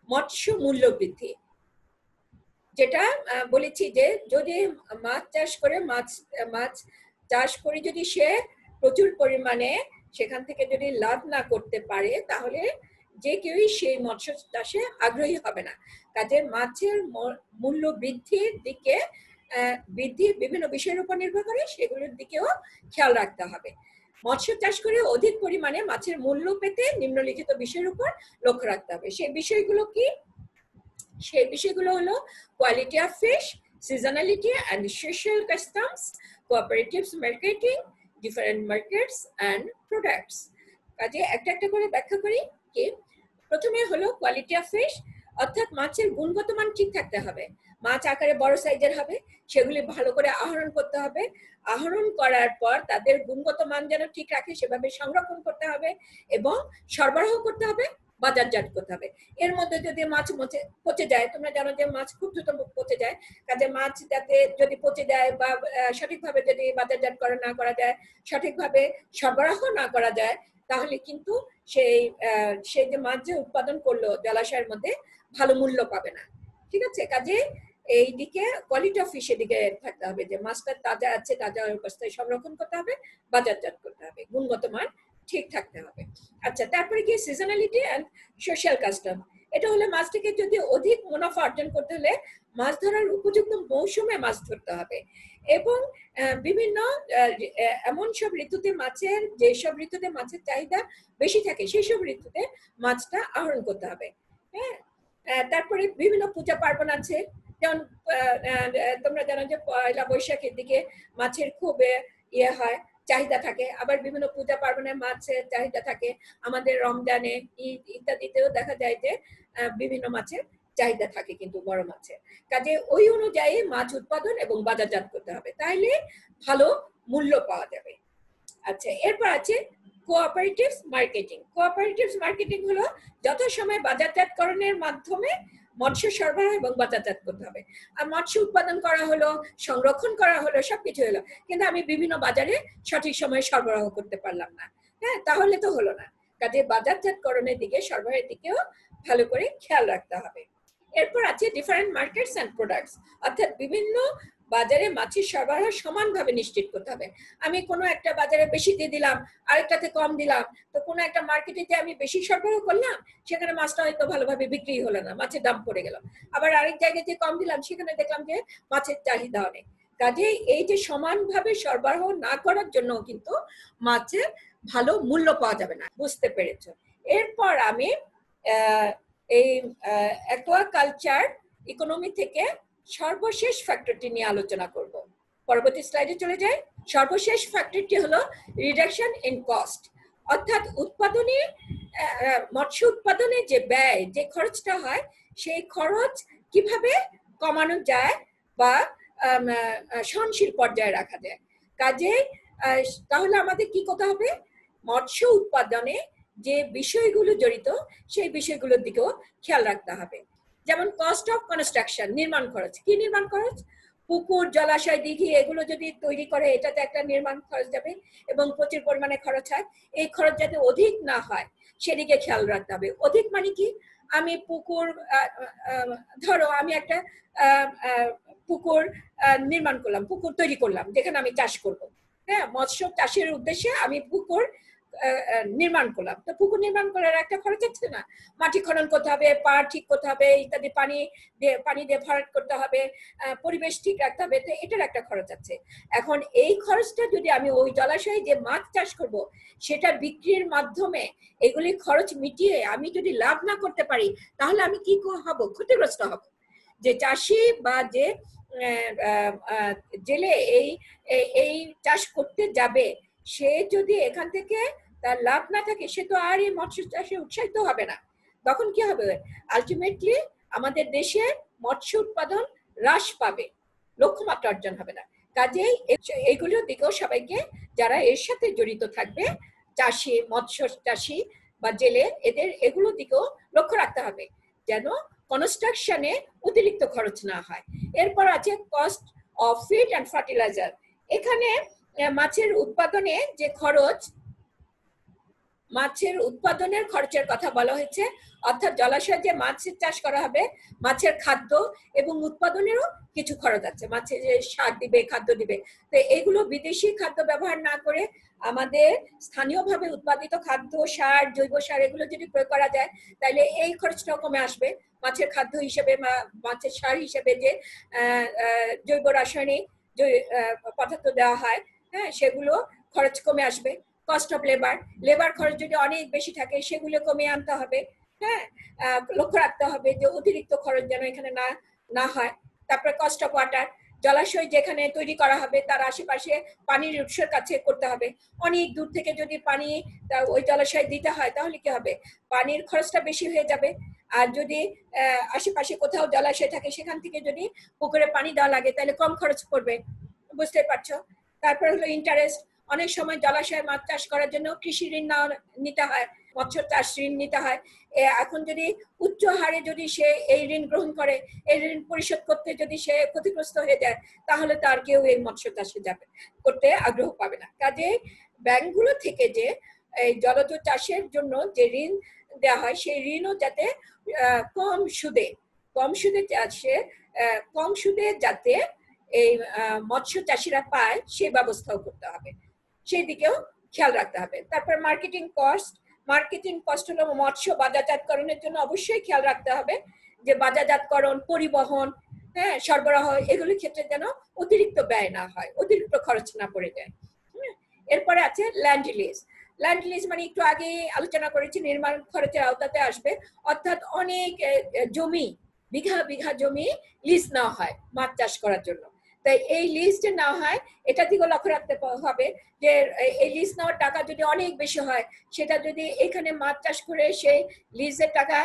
মৎস্য মূল্য বৃদ্ধি। যেটা বলেছি যে যদি মাছ চাষ করে যদি সে প্রচুর পরিমাণে সেখান থেকে যদি লাভ না করতে পারে, তাহলে যে কেউই সেই মৎস্য চাষে আগ্রহী হবে না। কাজে মাছের মূল্য বৃদ্ধির দিকে বিভিন্ন বিষয়ের উপর নির্ভর করে, সেগুলোর দিকেও খেয়াল রাখতে হবে। মৎস্য চাষ করে অধিক পরিমাণে মাছের মূল্য পেতে নিম্নলিখিত বিষয়ের উপর লক্ষ্য রাখতে হবে। সেই বিষয়গুলো কি? সেই বিষয়গুলো হলো quality of fish, seasonality and social customs, cooperatives marketing, different markets and products. কাজে একটা একটা করে ব্যাখ্যা করি। কি প্রথমে হলো কোয়ালিটি অফ ফিশ, অর্থাৎ মাছের গুণগত মান ঠিক থাকতে হবে। মাছ আকারে বড় সাইজের হবে, সেগুলি ভালো করে আহরণ করতে হবে। আহরণ করার পর তাদের গুণগত মান যেন ঠিক রাখে সেভাবে সংরক্ষণ করতে হবে এবং সরবরাহ করতে হবে, বাজারজাত করতে হবে। এর মধ্যে যদি মাছ পচে যায়, তোমরা জানো যে মাছ খুব দ্রুত পচে যায়, কাজে মাছ যাতে যদি পচে যায় বা সঠিকভাবে যদি বাজারজাত না করা যায়, সঠিকভাবে সরবরাহ না করা যায়, তাহলে কিন্তু সেই যে মাছ যে উৎপাদন করলো জলাশয়ের মধ্যে, ভালো মূল্য পাবে না। ঠিক আছে, কাজে এই দিকে কোয়ালিটি অফ ফিশের দিকে থাকতে হবে, যে মাছটা তাজা আছে, তাজা অবস্থায় সংরক্ষণ করতে হবে, বাজারজাত করতে হবে, গুণগত মান ঠিক থাকতে হবে। আচ্ছা, তারপরে কি সিজনালিটি এন্ড সোশ্যাল কাস্টম। এটা হলে মাছটিকে যদি অধিক মুনাফা অর্জন করতে হলে মাছ ধরার উপযুক্ত মৌসুমে মাছ ধরতে হবে এবং বিভিন্ন এমন সব ঋতুতে যেসব ঋতুতে মাছের চাহিদা বেশি থাকে সেই সব ঋতুতে মাছটা আহরণ করতে হবে। হ্যাঁ, তারপরে বিভিন্ন পূজা পার্বণ আছে, যেমন তোমরা জানো যে পয়লা বৈশাখের দিকে মাছের খুব হয়, চাহিদা থাকে। আবার বিভিন্ন পূজা পার্বণে মাছের চাহিদা থাকে, আমাদের রমজানে, ঈদ ইত্যাদিতেও দেখা যায় যে বিভিন্ন মাছের চাহিদা থাকে কিন্তু বড় মাছের। কাজে ওই অনুযায়ী মাছ উৎপাদন এবং বাজারজাত করতে হবে, তাইলে ভালো মূল্য পাওয়া যাবে। আচ্ছা, এরপর আছে কোঅপারেটিভস মার্কেটিং। কোঅপারেটিভস মার্কেটিং হলো যথাসময়ে বাজারজাতকরণের মাধ্যমে মৎস্য সরবরাহ এবং বাজারজাত করতে হবে। আর মৎস্য উৎপাদন করা হলো, সংরক্ষণ করা হলো, সবকিছু হলো, কিন্তু আমি বিভিন্ন বাজারে সঠিক সময়ে সরবরাহ করতে পারলাম না, হ্যাঁ, তাহলে তো হলো না। কাজে বাজারজাতকরণের দিকে, সরবরাহের দিকেও ভালো করে খেয়াল রাখতে হবে। এরপর আছে ডিফারেন্ট মার্কেটস অ্যান্ড প্রোডাক্টস, অর্থাৎ বিভিন্ন বাজারে মাছের সরবরাহ সমানভাবে নিশ্চিত করতে হবে। আমি কোনো একটা বাজারে বেশি দিয়ে দিলাম, আরেকটাতে কম দিলাম, তো কোনো একটা মার্কেটে আমি বেশি সরবরাহ করলাম, সেখানে মাছটা হয়তো ভালোভাবে বিক্রি হলো না, মাছের দাম পড়ে গেল। আবার আরেক জায়গাতে কম দিলাম, সেখানে দেখলাম যে মাছের চাহিদা অনেক। কাজেই এই যে সমানভাবে সরবরাহ না করার জন্য কিন্তু মাছের ভালো মূল্য পাওয়া যাবে না। বুঝতে পেরেছো? এরপর আমি এই অ্যাকুয়াকালচার ইকোনমি থেকে সর্বশেষ ফ্যাক্টরটি নিয়ে আলোচনা করব। পরবর্তী স্লাইডে চলে যাই। সর্বশেষ ফ্যাক্টরটি হলো রিডাকশন ইন কস্ট, অর্থাৎ মৎস্য উৎপাদনে যে ব্যয়, যে খরচটা হয়, সেই খরচ কিভাবে কমানো যায় বা সহনশীল পর্যায়ে রাখা যায়। কাজে তাহলে আমাদের কি করতে হবে? মৎস্য উৎপাদনে যে বিষয়গুলো জড়িত, সেই বিষয়গুলোর দিকেও খেয়াল রাখতে হবে। যেমন কস্ট অফ কনস্ট্রাকশন, নির্মাণ খরচ। কি নির্মাণ খরচ? পুকুর, জলাশয়, দিঘি এগুলো যদি তৈরি করে এটাতে একটা নির্মাণ খরচ যাবে এবং প্রচুর পরিমাণে খরচ হয়। এই খরচ যাতে অধিক না হয় সেদিকে খেয়াল রাখতে হবে। অধিক মানে কি, আমি পুকুর, ধরো আমি একটা পুকুর নির্মাণ করলাম, পুকুর তৈরি করলাম যেখানে আমি চাষ করব। হ্যাঁ, মৎস্য চাষের উদ্দেশ্যে আমি পুকুর নির্মাণ করলাম। তো পুকুর নির্মাণ করার একটা খরচ আছে না, মাটি খনন করতে হবে, পাড় ঠিক করতে হবে ইত্যাদি, পানি দিয়ে ভরাট করতে হবে, পরিবেশ ঠিক রাখতে হবে, তো এটার একটা খরচ আছে। এখন এই খরচটা যদি আমি ওই জলাশয়ে যে মাছ চাষ করব সেটা বিক্রির মাধ্যমে এগুলি খরচ মিটিয়ে আমি যদি লাভ না করতে পারি তাহলে আমি কি হব? ক্ষতিগ্রস্ত হব। যে চাষি বা যে জেলে এই চাষ করতে যাবে, সে যদি এখান থেকে তার লাভ না থাকে সে তো আর এই মৎস্য চাষে উৎসাহিত হবে না। তখন কি হবে? আলটিমেটলি আমাদের দেশে মৎস্য উৎপাদন হ্রাস পাবে, লক্ষ্যমাত্রা অর্জন হবে না। কাজেই এইগুলোর দিকেও সবাইকে, যারা এর সাথে জড়িত থাকবে, চাষি, মৎস্য চাষী বা জেলে, এদের এগুলোর দিকেও লক্ষ্য রাখতে হবে যেন কনস্ট্রাকশনে অতিরিক্ত খরচ না হয়। এরপর আছে cost of feed and fertiliser. এখানে মাছের উৎপাদনে যে খরচ, মাছের উৎপাদনের খরচের কথা বলা হয়েছে, অর্থাৎ জলাশয়ে যে মাছের চাষ করা হবে, মাছের খাদ্য এবং উৎপাদনেরও কিছু খরচ আছে। মাছে যে সার দিবে, খাদ্য দিবে, তো এগুলো বিদেশি খাদ্য ব্যবহার না করে আমাদের স্থানীয়ভাবে উৎপাদিত খাদ্য, সার, জৈব সার এগুলো যদি প্রয়োগ করা যায় তাহলে এই খরচটাও কমে আসবে। মাছের খাদ্য হিসেবে, মাছের সার হিসেবে যে জৈব রাসায়নিক পদার্থ দেওয়া হয়, হ্যাঁ, সেগুলো খরচ কমে আসবে। কস্ট অফ লেবার খরচ যদি অনেক বেশি থাকে সেগুলো কমিয়ে আনতে হবে। হ্যাঁ, লক্ষ্য রাখতে হবে যে অতিরিক্ত খরচ যেন এখানে না হয়। তারপরে কস্ট অফ ওয়াটার, জলাশয় যেখানে তৈরি করা হবে তার আশেপাশে পানির উৎসের কাছে করতে হবে। অনেক দূর থেকে যদি পানি ওই জলাশয়ে দিতে হয় তাহলে কি হবে? পানির খরচটা বেশি হয়ে যাবে। আর যদি আশেপাশে কোথাও জলাশয় থাকে সেখান থেকে যদি পুকুরে পানি দেওয়া লাগে তাহলে কম খরচ পড়বে, বুঝতে পারছো? তারপর হলো ইন্টারেস্ট। অনেক সময় জলাশয়ে মাছ চাষ করার জন্য কৃষি ঋণ নিতে হয়, মৎস্য চাষ ঋণ নিতে হয়। এখন যদি উচ্চ হারে যদি সে এই ঋণ গ্রহণ করে, এই ঋণ পরিশোধ করতে যদি সে ক্ষতিগ্রস্ত হয়ে যায় তাহলে তার কেউ এই মৎস্য চাষে যাবে করতে আগ্রহ পাবে না। কাজে ব্যাংকগুলো থেকে যে এই জলজ চাষের জন্য যে ঋণ দেওয়া হয় সেই ঋণও যাতে কম সুদে চাষে, কম সুদে যাতে এই মৎস্য চাষিরা পায় সেই ব্যবস্থাও করতে হবে, সেই দিকেও খেয়াল রাখতে হবে। তারপর মার্কেটিং কস্ট হলো মৎস্য বাজারজাতকরণের জন্য অবশ্যই খেয়াল রাখতে হবে যে বাজারজাতকরণ, পরিবহন, হ্যাঁ, সরবরাহ, এগুলির ক্ষেত্রে যেন অতিরিক্ত ব্যয় না হয়, অতিরিক্ত খরচ না পড়ে যায়। এরপরে আছে ল্যান্ড লিজ মানে একটু আগে আলোচনা করেছি, নির্মাণ খরচের আওতাতে আসবে। অর্থাৎ অনেক জমি, বিঘা জমি লিজ নেওয়া হয় মাছ চাষ করার জন্য। তাই এই লিজ যে নেওয়া হয় এটা দিকেও লক্ষ্য রাখতে হবে যে এই লিজ নেওয়ার টাকা যদি অনেক বেশি হয়, সেটা যদি এখানে মাছ চাষ করে সেই লিজের টাকা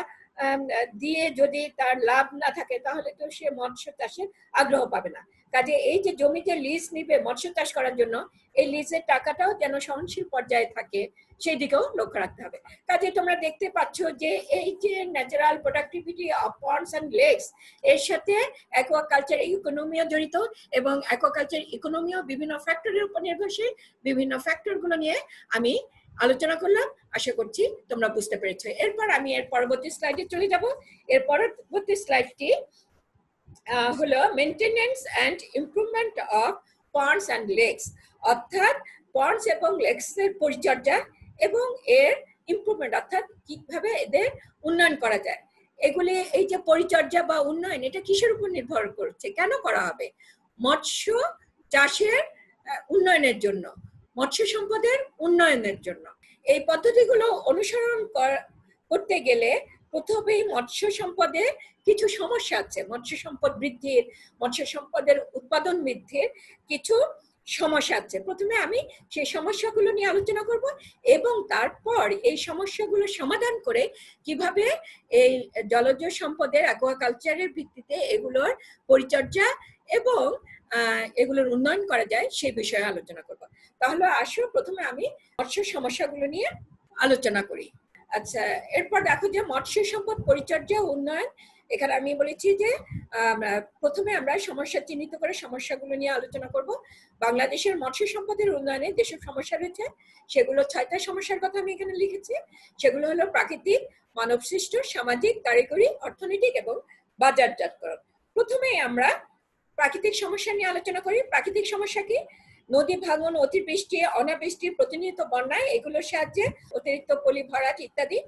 দিয়ে যদি তার লাভ না থাকে তাহলে তো সে মৎস্য চাষে আগ্রহ পাবে না। কাজে এই যে জমিতে লিজ নিবে মৎস্য চাষ করার জন্য, এই লিজের টাকাটাও যেন সহনশীল পর্যায়ে থাকে সেই দিকেও লক্ষ্য রাখতে হবে। কাজে তোমরা দেখতে পাচ্ছ যে এই যে natural productivity of ponds and lakes, এর সাথে অ্যাকোয়াকালচার ইকোনমিও জড়িত, এবং অ্যাকোয়াকালচার ইকোনমিও বিভিন্ন ফ্যাক্টরের উপর নির্ভরশীল। বিভিন্ন ফ্যাক্টরগুলো নিয়ে আমি আলোচনা করলাম, আশা করছি তোমরা বুঝতে পেরেছো। এরপর আমি এর পরবর্তী স্লাইডে চলে যাব। এর পরবর্তী স্লাইডটি হলো maintenance and improvement of ponds and lakes, অর্থাৎ পন্ডস এবং লেকসের পরিচর্যা এবং এর ইমপ্রুভমেন্ট, অর্থাৎ কিভাবে এদের উন্নয়ন করা যায়। এগুলি, এই যে পরিচর্যা বা উন্নয়ন, এটা কিসের উপর নির্ভর করছে, কেন করা হবে? মৎস্য চাষের উন্নয়নের জন্য, মৎস্য সম্পদের উন্নয়নের জন্য। এই পদ্ধতিগুলো অনুসরণ করতে গেলে প্রথমেই মৎস্য সম্পদে কিছু সমস্যা আছে। মৎস্য সম্পদ বৃদ্ধির, মৎস্য সম্পদের উৎপাদন বৃদ্ধির কিছু সমস্যা আছে। প্রথমে আমি সেই সমস্যাগুলো নিয়ে আলোচনা করব এবং তারপর এই সমস্যাগুলো সমাধান করে কিভাবে এই জলজ সম্পদের অ্যাকোয়াকালচারের ভিত্তিতে এগুলোর পরিচর্যা এবং এগুলোর উন্নয়ন করা যায় সেই বিষয়ে আলোচনা করব। তাহলে আসো প্রথমে আমি মৎস্য সমস্যাগুলো নিয়ে আলোচনা করি। আচ্ছা, এরপর দেখো যে মৎস্য সম্পদ পরিচর্যা উন্নয়ন এখানে আমি বলেছি যে প্রথমে আমরা সমস্যা চিহ্নিত করে সমস্যাগুলো নিয়ে আলোচনা করব। বাংলাদেশের মৎস্য সম্পদের উন্নয়নে যেসব সমস্যা রয়েছে সেগুলো 6টা সমস্যার কথা আমি এখানে লিখেছি। সেগুলো হলো প্রাকৃতিক, মানবসৃষ্ট, সামাজিক, কারিগরি, অর্থনৈতিক এবং বাজারজাতকরণ। প্রথমে আমরা প্রাকৃতিক সমস্যা নিয়ে আলোচনা করি। প্রাকৃতিক সমস্যা কি? নদী ভাঙন, অতিবৃষ্টি, অনাবৃষ্টি, প্রতিনিয়ত বন্যায়, এগুলোর সাহায্যে অতিরিক্ত পলি ভরাট ইত্যাদি।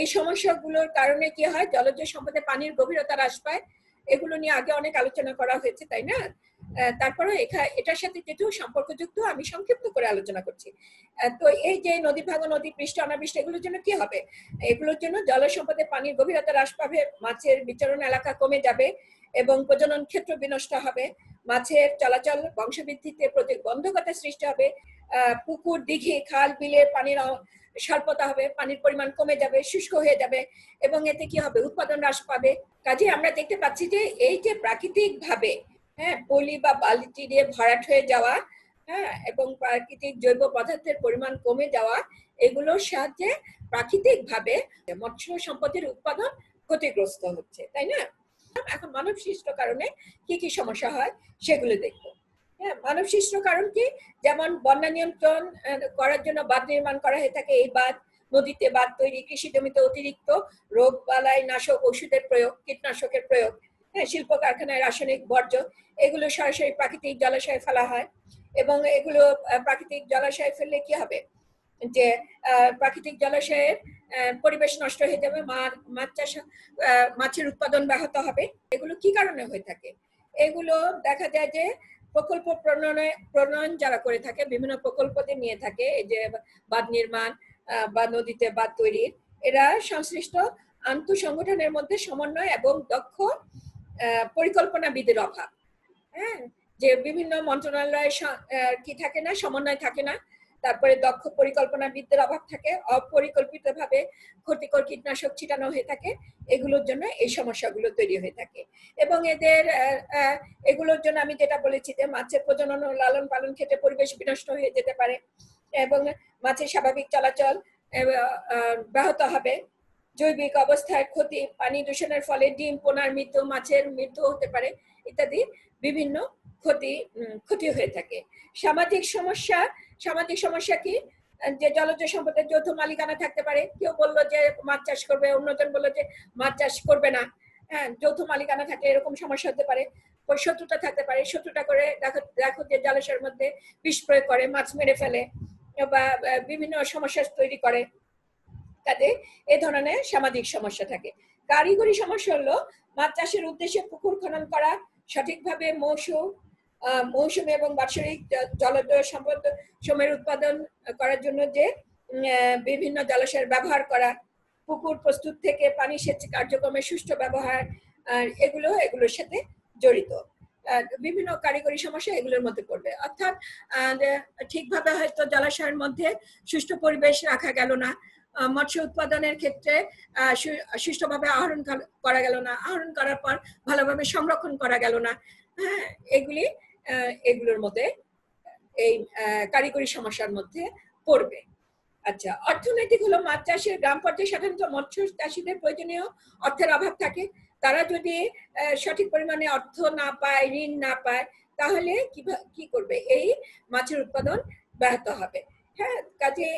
এই সমস্যাগুলোর কারণে কি হয়? জলজ সম্পদে পানির গভীরতা হ্রাস পায়। এগুলো নিয়ে আগে অনেক আলোচনা করা হয়েছে, তাই না? তারপরে এটার সাথে যেটু সম্পর্কযুক্ত আমি সংক্ষিপ্ত করে আলোচনা করছি। তো এই যে নদী ভাঙন, অতিবৃষ্টি, অনাবৃষ্টি, এগুলোর জন্য কি হবে? এগুলোর জন্য জলজ সম্পদে পানির গভীরতা হ্রাস পাবে, মাছের বিচরণ এলাকা কমে যাবে এবং প্রজনন ক্ষেত্র বিনষ্ট হবে, মাছের চলাচল বংশবৃদ্ধিতে প্রতিবন্ধকতা সৃষ্টি হবে, পুকুর, দিঘি, খাল, বিলের পানির স্বল্পতা হবে, পানির পরিমাণ কমে যাবে, শুষ্ক হয়ে যাবে এবং এতে কি হবে? উৎপাদন হ্রাস পাবে। কাজে আমরা দেখতে পাচ্ছি যে এই যে প্রাকৃতিক ভাবে পলি বা বালতি দিয়ে ভরাট হয়ে যাওয়া, এবং প্রাকৃতিক জৈব পদার্থের পরিমাণ কমে যাওয়া, এগুলোর সাহায্যে প্রাকৃতিক ভাবে মৎস্য সম্পদের উৎপাদন ক্ষতিগ্রস্ত হচ্ছে, তাই না? এখন মানব সৃষ্ট কারণে কি কি সমস্যা হয় সেগুলো দেখবো। মানব সৃষ্ট কারণ কি? যেমন বন্যা নিয়ন্ত্রণ করার জন্য বাঁধ নির্মাণ করা হয়ে থাকে। এই বাঁধ, নদীতে বাঁধ তৈরি, কৃষি জমিতে অতিরিক্ত রোগ বালাই নাশক ওষুধের প্রয়োগ, কীটনাশকের প্রয়োগ, শিল্প কারখানায় রাসায়নিক বর্জ্য, এগুলো সরাসরি প্রাকৃতিক জলাশয়ে ফেলা হয় এবং এগুলো প্রাকৃতিক জলাশয়ে ফেললে কি হবে? যে প্রাকৃতিক জলাশয়ের পরিবেশ নষ্ট হয়ে যাবে, মাছ চাষ, মাছের উৎপাদন ব্যাহত হবে। এগুলো কি কারণে হয়ে থাকে? এগুলো দেখা যায় যে প্রকল্প প্রণয়ন যারা করে থাকে, বিভিন্ন প্রকল্পতে নিয়ে থাকে, এই যে বাঁধ নির্মাণ বা নদীতে বাঁধ তৈরির, এরা সংশ্লিষ্ট আন্তঃসংগঠনের মধ্যে সমন্বয় এবং দক্ষ পরিকল্পনাবিদের অভাব। যে বিভিন্ন মন্ত্রণালয় কি থাকে না, সমন্বয় থাকে না। তারপরে দক্ষ পরিকল্পনাবিদদের অভাব থাকে, অপরিকল্পিতভাবে ক্ষতিকর কীটনাশক ছিটানো হয়ে থাকে। এগুলোর জন্য এই সমস্যাগুলো তৈরি হয়ে থাকে এবং এগুলোর জন্য আমি যেটা বলেছি যে মাছের প্রজনন ও লালন পালন ক্ষেত্রে পরিবেশ বিনষ্ট হয়ে যেতে পারে এবং মাছের স্বাভাবিক চলাচল ব্যাহত হবে, জৈবিক অবস্থায় ক্ষতি, পানি দূষণের ফলে ডিম পোনার মৃত্যু, মাছের মৃত্যু হতে পারে ইত্যাদি বিভিন্ন ক্ষতি হয়ে থাকে। সামাজিক সমস্যা কি? যে জলজ সম্পদের যৌথ মালিকানা থাকতে পারে। কেউ বললো যে মাছ চাষ করবে, অন্যজন বললো যে মাছ চাষ করবে না। যৌথ মালিকানা থাকলে এরকম সমস্যা হতে পারে। শত্রুতা থাকতে পারে, শত্রুতা করে দেখো যে জলাশয়ের মধ্যে বিষ প্রয়োগ করে, মাছ মেরে ফেলে বা বিভিন্ন সমস্যা তৈরি করে। তাতে এ ধরনের সামাজিক সমস্যা থাকে। কারিগরি সমস্যা হলো মাছ চাষের উদ্দেশ্যে পুকুর খনন করা, সঠিকভাবে মৌসুমী এবং বাৎসরিক জলজ সম্পদ সময়ের উৎপাদন করার জন্য যে বিভিন্ন জলাশয়ের ব্যবহার করা, পুকুর প্রস্তুত থেকে পানি সেচ কার্যক্রমের সুষ্ঠু ব্যবহার, এগুলোর সাথে জড়িত বিভিন্ন কারিগরি সমস্যা এগুলোর মধ্যে পড়বে। অর্থাৎ ঠিকভাবে হয়তো জলাশয়ের মধ্যে সুষ্ঠু পরিবেশ রাখা গেল না, মৎস্য উৎপাদনের ক্ষেত্রে সুষ্ঠুভাবে আহরণ করা গেল না, আহরণ করার পর ভালোভাবে সংরক্ষণ করা গেল না। এগুলোর মধ্যে এই কারিগরি সমস্যার মধ্যে পড়বে। আচ্ছা, অর্থনৈতিক হলো মাছ চাষের গ্রাম পর্যায়ে সাধারণত মৎস্য চাষীদের প্রয়োজনীয় অর্থের অভাব থাকে। তারা যদি সঠিক পরিমাণে অর্থ না পায়, ঋণ না পায়, তাহলে কি করবে? এই মাছের উৎপাদন ব্যাহত হবে। কাজে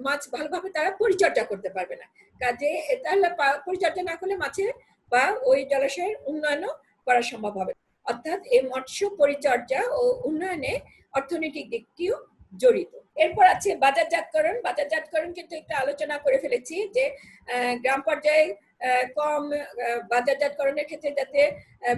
মাছ ভালোভাবে তারা পরিচর্যা করতে পারবে না। কাজে তাহলে পরিচর্যা না করলে মাছের বা ওই জলাশয়ের উন্নয়নও করা সম্ভব হবে। অর্থাৎ এই মৎস্য পরিচর্যা ও উন্নয়নে অর্থনৈতিক দিকটিও জড়িত। এরপর আছে বাজারজাতকরণ। বাজারজাতকরণ কিন্তু একটু আলোচনা করে ফেলেছি যে গ্রাম পর্যায়ে কম বাজারজাতকরণের ক্ষেত্রে যাতে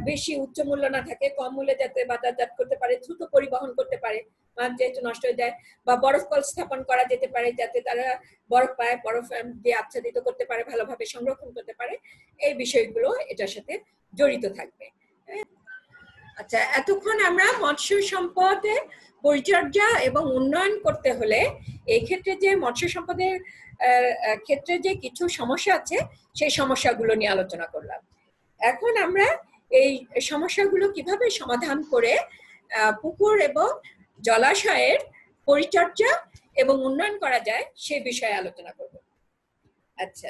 বেশি উচ্চ মূল্য না থাকে, কম মূল্যে যাতে বাজারজাত করতে পারে, দ্রুত পরিবহন করতে পারে, মাছ যেহেতু নষ্ট হয়ে যায়, বা বরফ কল স্থাপন করা যেতে পারে যাতে তারা বরফ পায়, বরফ দিয়ে আচ্ছাদিত করতে পারে, ভালোভাবে সংরক্ষণ করতে পারে। এই বিষয়গুলো এটার সাথে জড়িত থাকবে। আচ্ছা, এতক্ষণ আমরা মৎস্য সম্পদের পরিচর্যা এবং উন্নয়ন করতে হলে এই ক্ষেত্রে যে মৎস্য সম্পদের ক্ষেত্রে যে কিছু সমস্যা আছে সেই সমস্যাগুলো নিয়ে আলোচনা করলাম। এখন আমরা এই সমস্যাগুলো কিভাবে সমাধান করে পুকুর এবং জলাশয়ের পরিচর্যা এবং উন্নয়ন করা যায় সে বিষয়ে আলোচনা করব। আচ্ছা,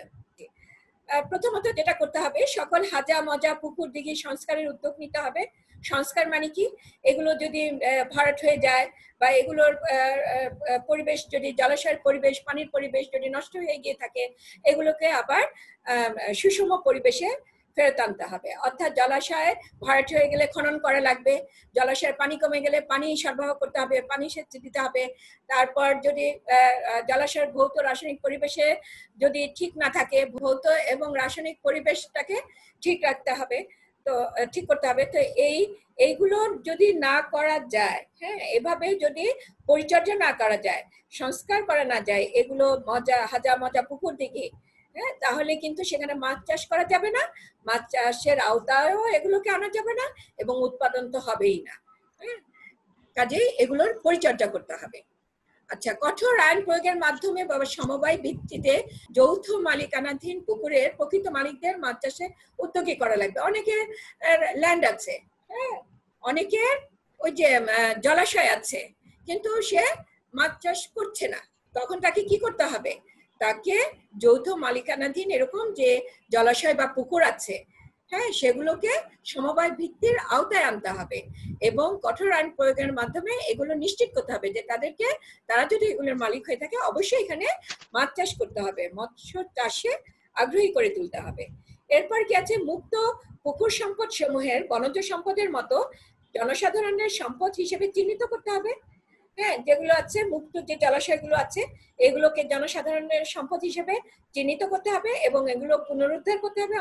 প্রথমত যেটা করতে হবে, সকল হাজা মজা পুকুর দিঘি সংস্কারের উদ্যোগ নিতে হবে। সংস্কার মানে কি, এগুলো যদি ভরাট হয়ে যায় বা এগুলোর পরিবেশ যদি, জলাশয়ের পরিবেশ, পানির পরিবেশ যদি নষ্ট হয়ে গিয়ে থাকে, এগুলোকে আবার সুষম পরিবেশে ফেরত আনতে হবে। অর্থাৎ জলাশয় ভরাট হয়ে গেলে খনন করা লাগবে, জলাশয়ের পানি কমে গেলে পানি সরবরাহ করতে হবে, পানি সেচ দিতে হবে। তারপর যদি জলাশয়ের ভৌত রাসায়নিক পরিবেশে যদি ঠিক না থাকে, ভৌত এবং রাসায়নিক পরিবেশটাকে ঠিক রাখতে হবে, তো ঠিক করতে হবে। তো এইগুলো যদি না করা যায়, হ্যাঁ, এভাবে যদি পরিচর্যা না করা যায়, সংস্কার করা না যায় এগুলো হাজা মজা পুকুর দিকে, হ্যাঁ, তাহলে কিন্তু সেখানে মাছ চাষ করা যাবে না, মাছ চাষের আওতায়ও এগুলোকে আনা যাবে না, এবং উৎপাদন তো হবেই না। কাজেই এগুলোর পরিচর্যা করতে হবে। আচ্ছা, কঠোর আইন প্রয়োগের মাধ্যমে বা সমবায় ভিত্তিতে যৌথ মালিকানাধীন পুকুরের প্রকৃত মালিকদের মাছ চাষে উদ্যোগী করা লাগবে। অনেকের ল্যান্ড আছে, হ্যাঁ, অনেকের ওই যে জলাশয় আছে, কিন্তু সে মাছ চাষ করছে না, তখন তাকে কি করতে হবে? তাকে যৌথ মালিকানাধীন এরকম যে জলাশয় বা পুকুর আছে, হ্যাঁ, সেগুলোকে সমবায় ভিত্তির আওতায় আনতে হবে, এবং কঠোর আইন প্রয়োগের মাধ্যমে এগুলো নিশ্চিত করতে হবে যে তাদেরকে, তারা যদি এগুলোর মালিক হয়ে থাকে, অবশ্যই এখানে মাছ চাষ করতে হবে, মৎস্য চাষে আগ্রহী করে তুলতে হবে। এরপর কি আছে, মুক্ত পুকুর সম্পদ সমূহের বনজ সম্পদের মতো জনসাধারণের সম্পদ হিসেবে চিহ্নিত করতে হবে। হ্যাঁ, যেগুলো আছে মুক্ত যে জলাশয়গুলো আছে, এগুলোকে জনসাধারণের সম্পদ হিসেবে চিহ্নিত করতে হবে, এবং এগুলো পুনরুদ্ধার করতে হবে।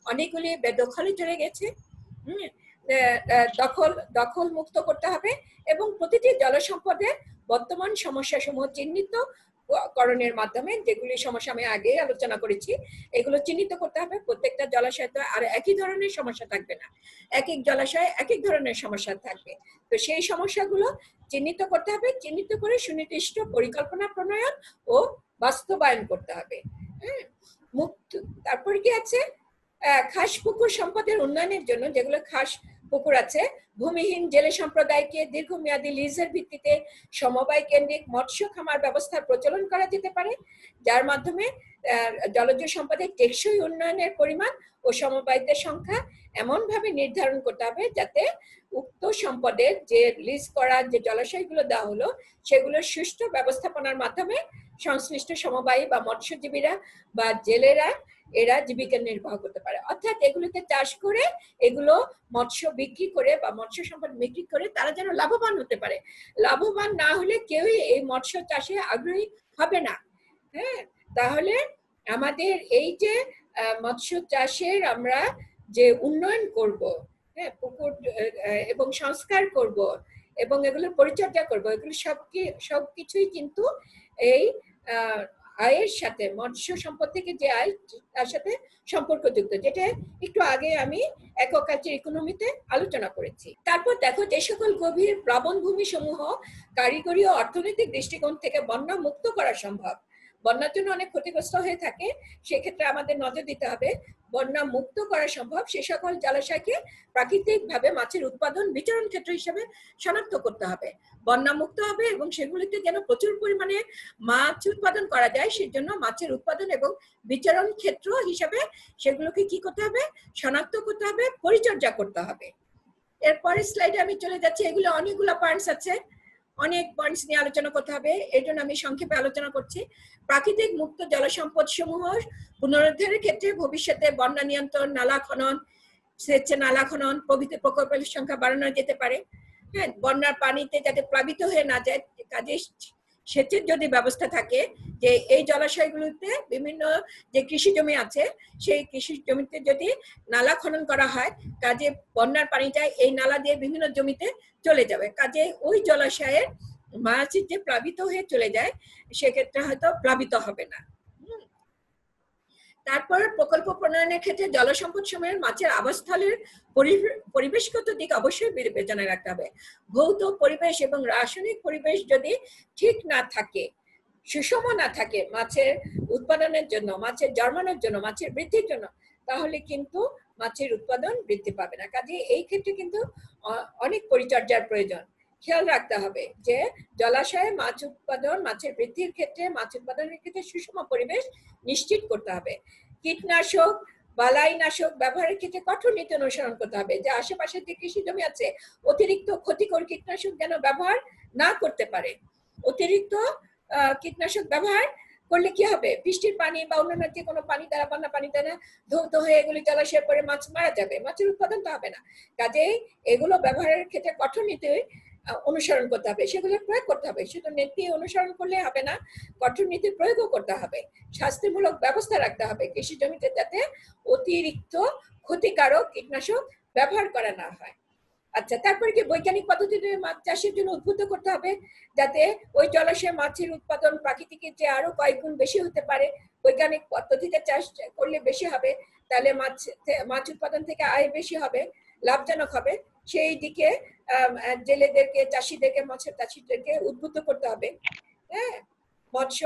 অনেকগুলি বেদখলে চলে গেছে, দখল মুক্ত করতে হবে, এবং প্রতিটি জলসম্পদের বর্তমান সমস্যা সমূহ চিহ্নিত করণের মাধ্যমে, যেগুলি সমস্যা আমি আগে আলোচনা করেছি, এগুলো চিহ্নিত করতে হবে। প্রত্যেকটা জলাশয় তো আর একই ধরনের সমস্যা থাকবে না, এক এক জলাশয়ে এক এক ধরনের সমস্যা থাকবে, তো সেই সমস্যাগুলো চিহ্নিত করতে হবে। চিহ্নিত করে সুনির্দিষ্ট পরিকল্পনা প্রণয়ন ও বাস্তবায়ন করতে হবে। হ্যাঁ, তারপর কি আছে, খাস পুকুর সম্পদের উন্নয়নের জন্য, যেগুলো খাস পুকুর আছে, ভূমিহীন জেলে সম্প্রদায়কে দীর্ঘমেয়াদী লিজের ভিত্তিতে সমবায় কেন্দ্রিক মৎস্য খামার ব্যবস্থার প্রচলন করা যেতে পারে, যার মাধ্যমে জলজ সম্পদের টেকসই উন্নয়নের পরিমাণ ও সমবায়িতের সংখ্যা এমন ভাবে নির্ধারণ করতে হবে যাতে উক্ত সম্পদের যে লিজ করা যে জলাশয়গুলো দেওয়া হলো, সেগুলোর সুষ্ঠু ব্যবস্থাপনার মাধ্যমে সংশ্লিষ্ট সমবায়ী বা মৎস্যজীবীরা বা জেলেরা এরা জীবিকা নির্বাহ করতে পারে। অর্থাৎ এগুলোতে চাষ করে, এগুলো মৎস্য বিক্রি করে বা মৎস্য সম্পদ বিক্রি করে তারা যেন লাভবান হতে পারে। লাভবান না হলে কেউই এই মৎস্য চাষে আগ্রহী হবে না। হ্যাঁ, তাহলে আমাদের এই যে মৎস্য চাষের আমরা যে উন্নয়ন করব, হ্যাঁ, পুকুর এবং সংস্কার করব এবং এগুলোর পরিচর্যা করব, এগুলো সবকিছুই কিন্তু এই আয়ের সাথে, মৎস্য সম্পদ থেকে যে আয়, তার সাথে সম্পর্কযুক্ত, যেটা একটু আগে আমি অ্যাকোয়াকালচার ইকোনমিতে আলোচনা করেছি। তারপর দেখো, যে সকল গভীর প্লাবন ভূমি সমূহ কারিগরি ও অর্থনৈতিক দৃষ্টিকোণ থেকে বন্যা মুক্ত করা সম্ভব, বন্যার জন্য অনেক ক্ষতিগ্রস্ত হয়ে থাকে, সেক্ষেত্রে আমাদের নজর দিতে হবে। বন্যা মুক্ত করা সম্ভব সে সকল জলাশয়কে প্রাকৃতিকভাবে মাছের উৎপাদন বিচরণ ক্ষেত্র হিসেবে শনাক্ত করতে হবে। বন্যা মুক্ত হবে এবং সেগুলিতে যেন প্রচুর পরিমাণে মাছ উৎপাদন করা যায়, সেজন্য মাছের উৎপাদন এবং বিচরণ ক্ষেত্র হিসেবে সেগুলোকে কি করতে হবে, শনাক্ত করতে হবে, পরিচর্যা করতে হবে। এরপরের স্লাইডে আমি চলে যাচ্ছি। এগুলো অনেকগুলো পয়েন্টস আছে, অনেক পয়েন্টস নিয়ে আলোচনা করতে হবে, এর জন্য আমি সংক্ষেপে আলোচনা করছি। প্রাকৃতিক মুক্ত জলসম্পদ সমূহ পুনরুদ্ধারের ক্ষেত্রে ভবিষ্যতে বন্যা নিয়ন্ত্রণ, নালা খনন, সেচে নালা খনন প্রভৃতি প্রকল্পের সংখ্যা বাড়ানো যেতে পারে। হ্যাঁ, বন্যার পানিতে যাতে প্লাবিত হয়ে না যায়, কাজে সেচের যদি ব্যবস্থা থাকে, যে এই জলাশয়গুলোতে বিভিন্ন যে কৃষি জমি আছে, সেই কৃষি জমিতে যদি নালা খনন করা হয়, কাজে বন্যার পানিটা এই নালা দিয়ে বিভিন্ন জমিতে চলে যাবে, কাজে ওই জলাশয়ের মাছ যে প্লাবিত হয়ে চলে যায়, সেক্ষেত্রে হয়তো প্লাবিত হবে না। তারপর প্রকল্প প্রণয়নের ক্ষেত্রে জলসম্পদ সময়ের মাছের আবাসস্থলের পরিবেশগত দিক অবশ্যই বিবেচনায় রাখতে হবে। ভৌত পরিবেশ এবং রাসায়নিক পরিবেশ যদি ঠিক না থাকে, সুষম না থাকে মাছের উৎপাদনের জন্য, মাছের জন্মানোর জন্য, মাছের বৃদ্ধির জন্য, তাহলে কিন্তু মাছের উৎপাদন বৃদ্ধি পাবে না। কাজে এই ক্ষেত্রে কিন্তু অনেক পরিচর্যার প্রয়োজন। খেয়াল রাখতে হবে যে জলাশয়ে মাছ উৎপাদন, মাছের বৃদ্ধির ক্ষেত্রে, মাছ উৎপাদনের ক্ষেত্রে সুষম পরিবেশ নিশ্চিত করতে হবে। কীটনাশক বালাইনাশক ব্যবহারের ক্ষেত্রে কঠোর নীতি অনুসরণ করতে হবে, যে আশেপাশে যে কৃষি জমি আছে অতিরিক্ত ক্ষতিকর কীটনাশক যেন ব্যবহার না করতে পারে। অতিরিক্ত কীটনাশক ব্যবহার করলে কি হবে, বৃষ্টির পানি বা অন্যান্য যে কোনো পানি দ্বারা, বন্যা পানি দ্বারা ধৌত হয়ে এগুলি জলাশয়ে পড়ে মাছ মারা যাবে, মাছের উৎপাদন তো হবে না। কাজেই এগুলো ব্যবহারের ক্ষেত্রে কঠোর নীতি অনুসরণ করতে হবে, সেগুলো প্রয়োগ করতে হবে। শুধু নীতি অনুসরণ করলে হবে না, কঠোর নীতি প্রয়োগও করতে হবে। শাস্তিমূলক ব্যবস্থা রাখতে হবে কৃষি জমিতে, যাতে অতিরিক্ত ক্ষতিকারক কীটনাশক ব্যবহার করা না হয়। আচ্ছা, তারপরে কি বৈজ্ঞানিক পদ্ধতিতে মাছ চাষের জন্য উদ্বুদ্ধ করতে হবে, যাতে ওই জলাশয়ে মাছের উৎপাদন প্রাকৃতিকের চেয়ে আরো কয়েক গুণ বেশি হতে পারে। বৈজ্ঞানিক পদ্ধতিতে চাষ করলে বেশি হবে, তাহলে মাছ উৎপাদন থেকে আয় বেশি হবে, লাভজনক হবে। সেই দিকে জেলেদেরকে, চাষিদেরকে, মৎস্য চাষিদেরকে উদ্বুদ্ধ করতে হবে। হ্যাঁ, মৎস্য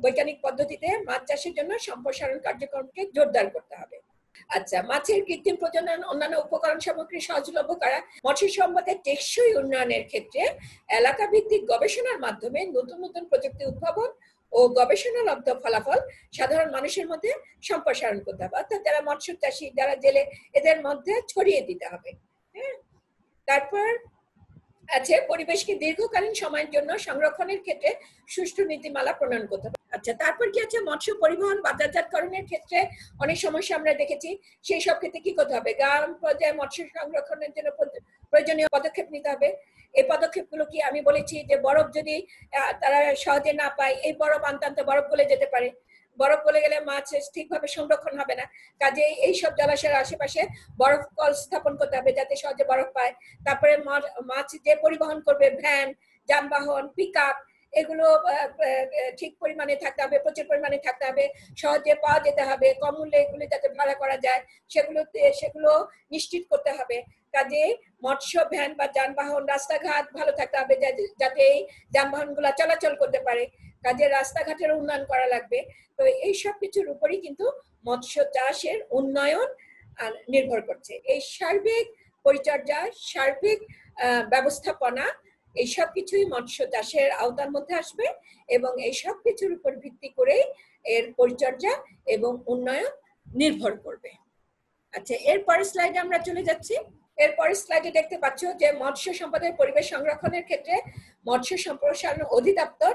বৈজ্ঞানিক পদ্ধতিতে মাছ চাষের জন্য সম্প্রসারণ কার্যক্রমকে জোরদার করতে হবে। আচ্ছা, মাছের কৃত্রিম প্রজনন, অন্যান্য উপকরণ সামগ্রী সহজলভ্য করা, মৎস্য সম্পদের টেকসই উন্নয়নের ক্ষেত্রে এলাকা ভিত্তিক গবেষণার মাধ্যমে নতুন নতুন প্রযুক্তি উদ্ভাবন ও গবেষণালব্ধ ফলাফল সাধারণ মানুষের মধ্যে সম্প্রসারণ করতে হবে, অর্থাৎ যারা মৎস্য চাষী, যারা জেলে, এদের মধ্যে ছড়িয়ে দিতে হবে। হ্যাঁ, তারপর আছে পরিবেশকে দীর্ঘকালীন সময়ের জন্য সংরক্ষণের ক্ষেত্রে সুষ্ঠু নীতিমালা প্রণয়ন করতে হবে। আচ্ছা, তারপর কি আছে, মৎস্য পরিবহন বাজারজাতকরণের ক্ষেত্রে অনেক সমস্যা আমরা দেখেছি, সেই সব ক্ষেত্রে কি করতে হবে, গ্রাম পর্যায়ে মৎস্য সংরক্ষণের জন্য প্রয়োজনীয় পদক্ষেপ নিতে হবে। এই পদক্ষেপগুলো কি, আমি বলেছি যে বরফ যদি তারা সহজে না পায়, এই বরফ আনতে আনতে বরফ গলে যেতে পারে, বরফ গলে গেলে মাছ ঠিকভাবে সংরক্ষণ হবে না। কাজে এইসব জলাশয়ের আশেপাশে বরফ কল স্থাপন করতে হবে, যাতে সহজে বরফ পায়। তারপরে মাছ যে পরিবহন করবে, ভ্যান, যানবাহন, পিকআপ, এগুলো ঠিক পরিমাণে থাকতে হবে, প্রচুর পরিমাণে থাকতে হবে, সহজে পাওয়া যেতে হবে, কম মূল্যে এগুলো যাতে ভাড়া করা যায় সেগুলো নিশ্চিত করতে হবে। কাজে মৎস্য ভ্যান বা যানবাহন, রাস্তাঘাট ভালো থাকতে হবে, যাতে এই যানবাহনগুলো চলাচল করতে পারে। কাজে রাস্তাঘাটের উন্নয়ন করা লাগবে। তো এই সব কিছুর উপরই কিন্তু মৎস্য চাষের উন্নয়ন নির্ভর করছে। এই সার্বিক পরিচর্যা, সার্বিক ব্যবস্থাপনা, এই সব কিছুই মৎস্য চাষের আওতার মধ্যে আসবে, এবং এই সব কিছুর উপর ভিত্তি করেই এর পরিচর্যা এবং উন্নয়ন নির্ভর করবে। আচ্ছা, এরপরের স্লাইডে আমরা চলে যাচ্ছি। এরপরের স্লাইডে দেখতে পাচ্ছ যে মৎস্য সম্পদের পরিবেশ সংরক্ষণের ক্ষেত্রে মৎস্য সম্প্রসারণ অধিদপ্তর,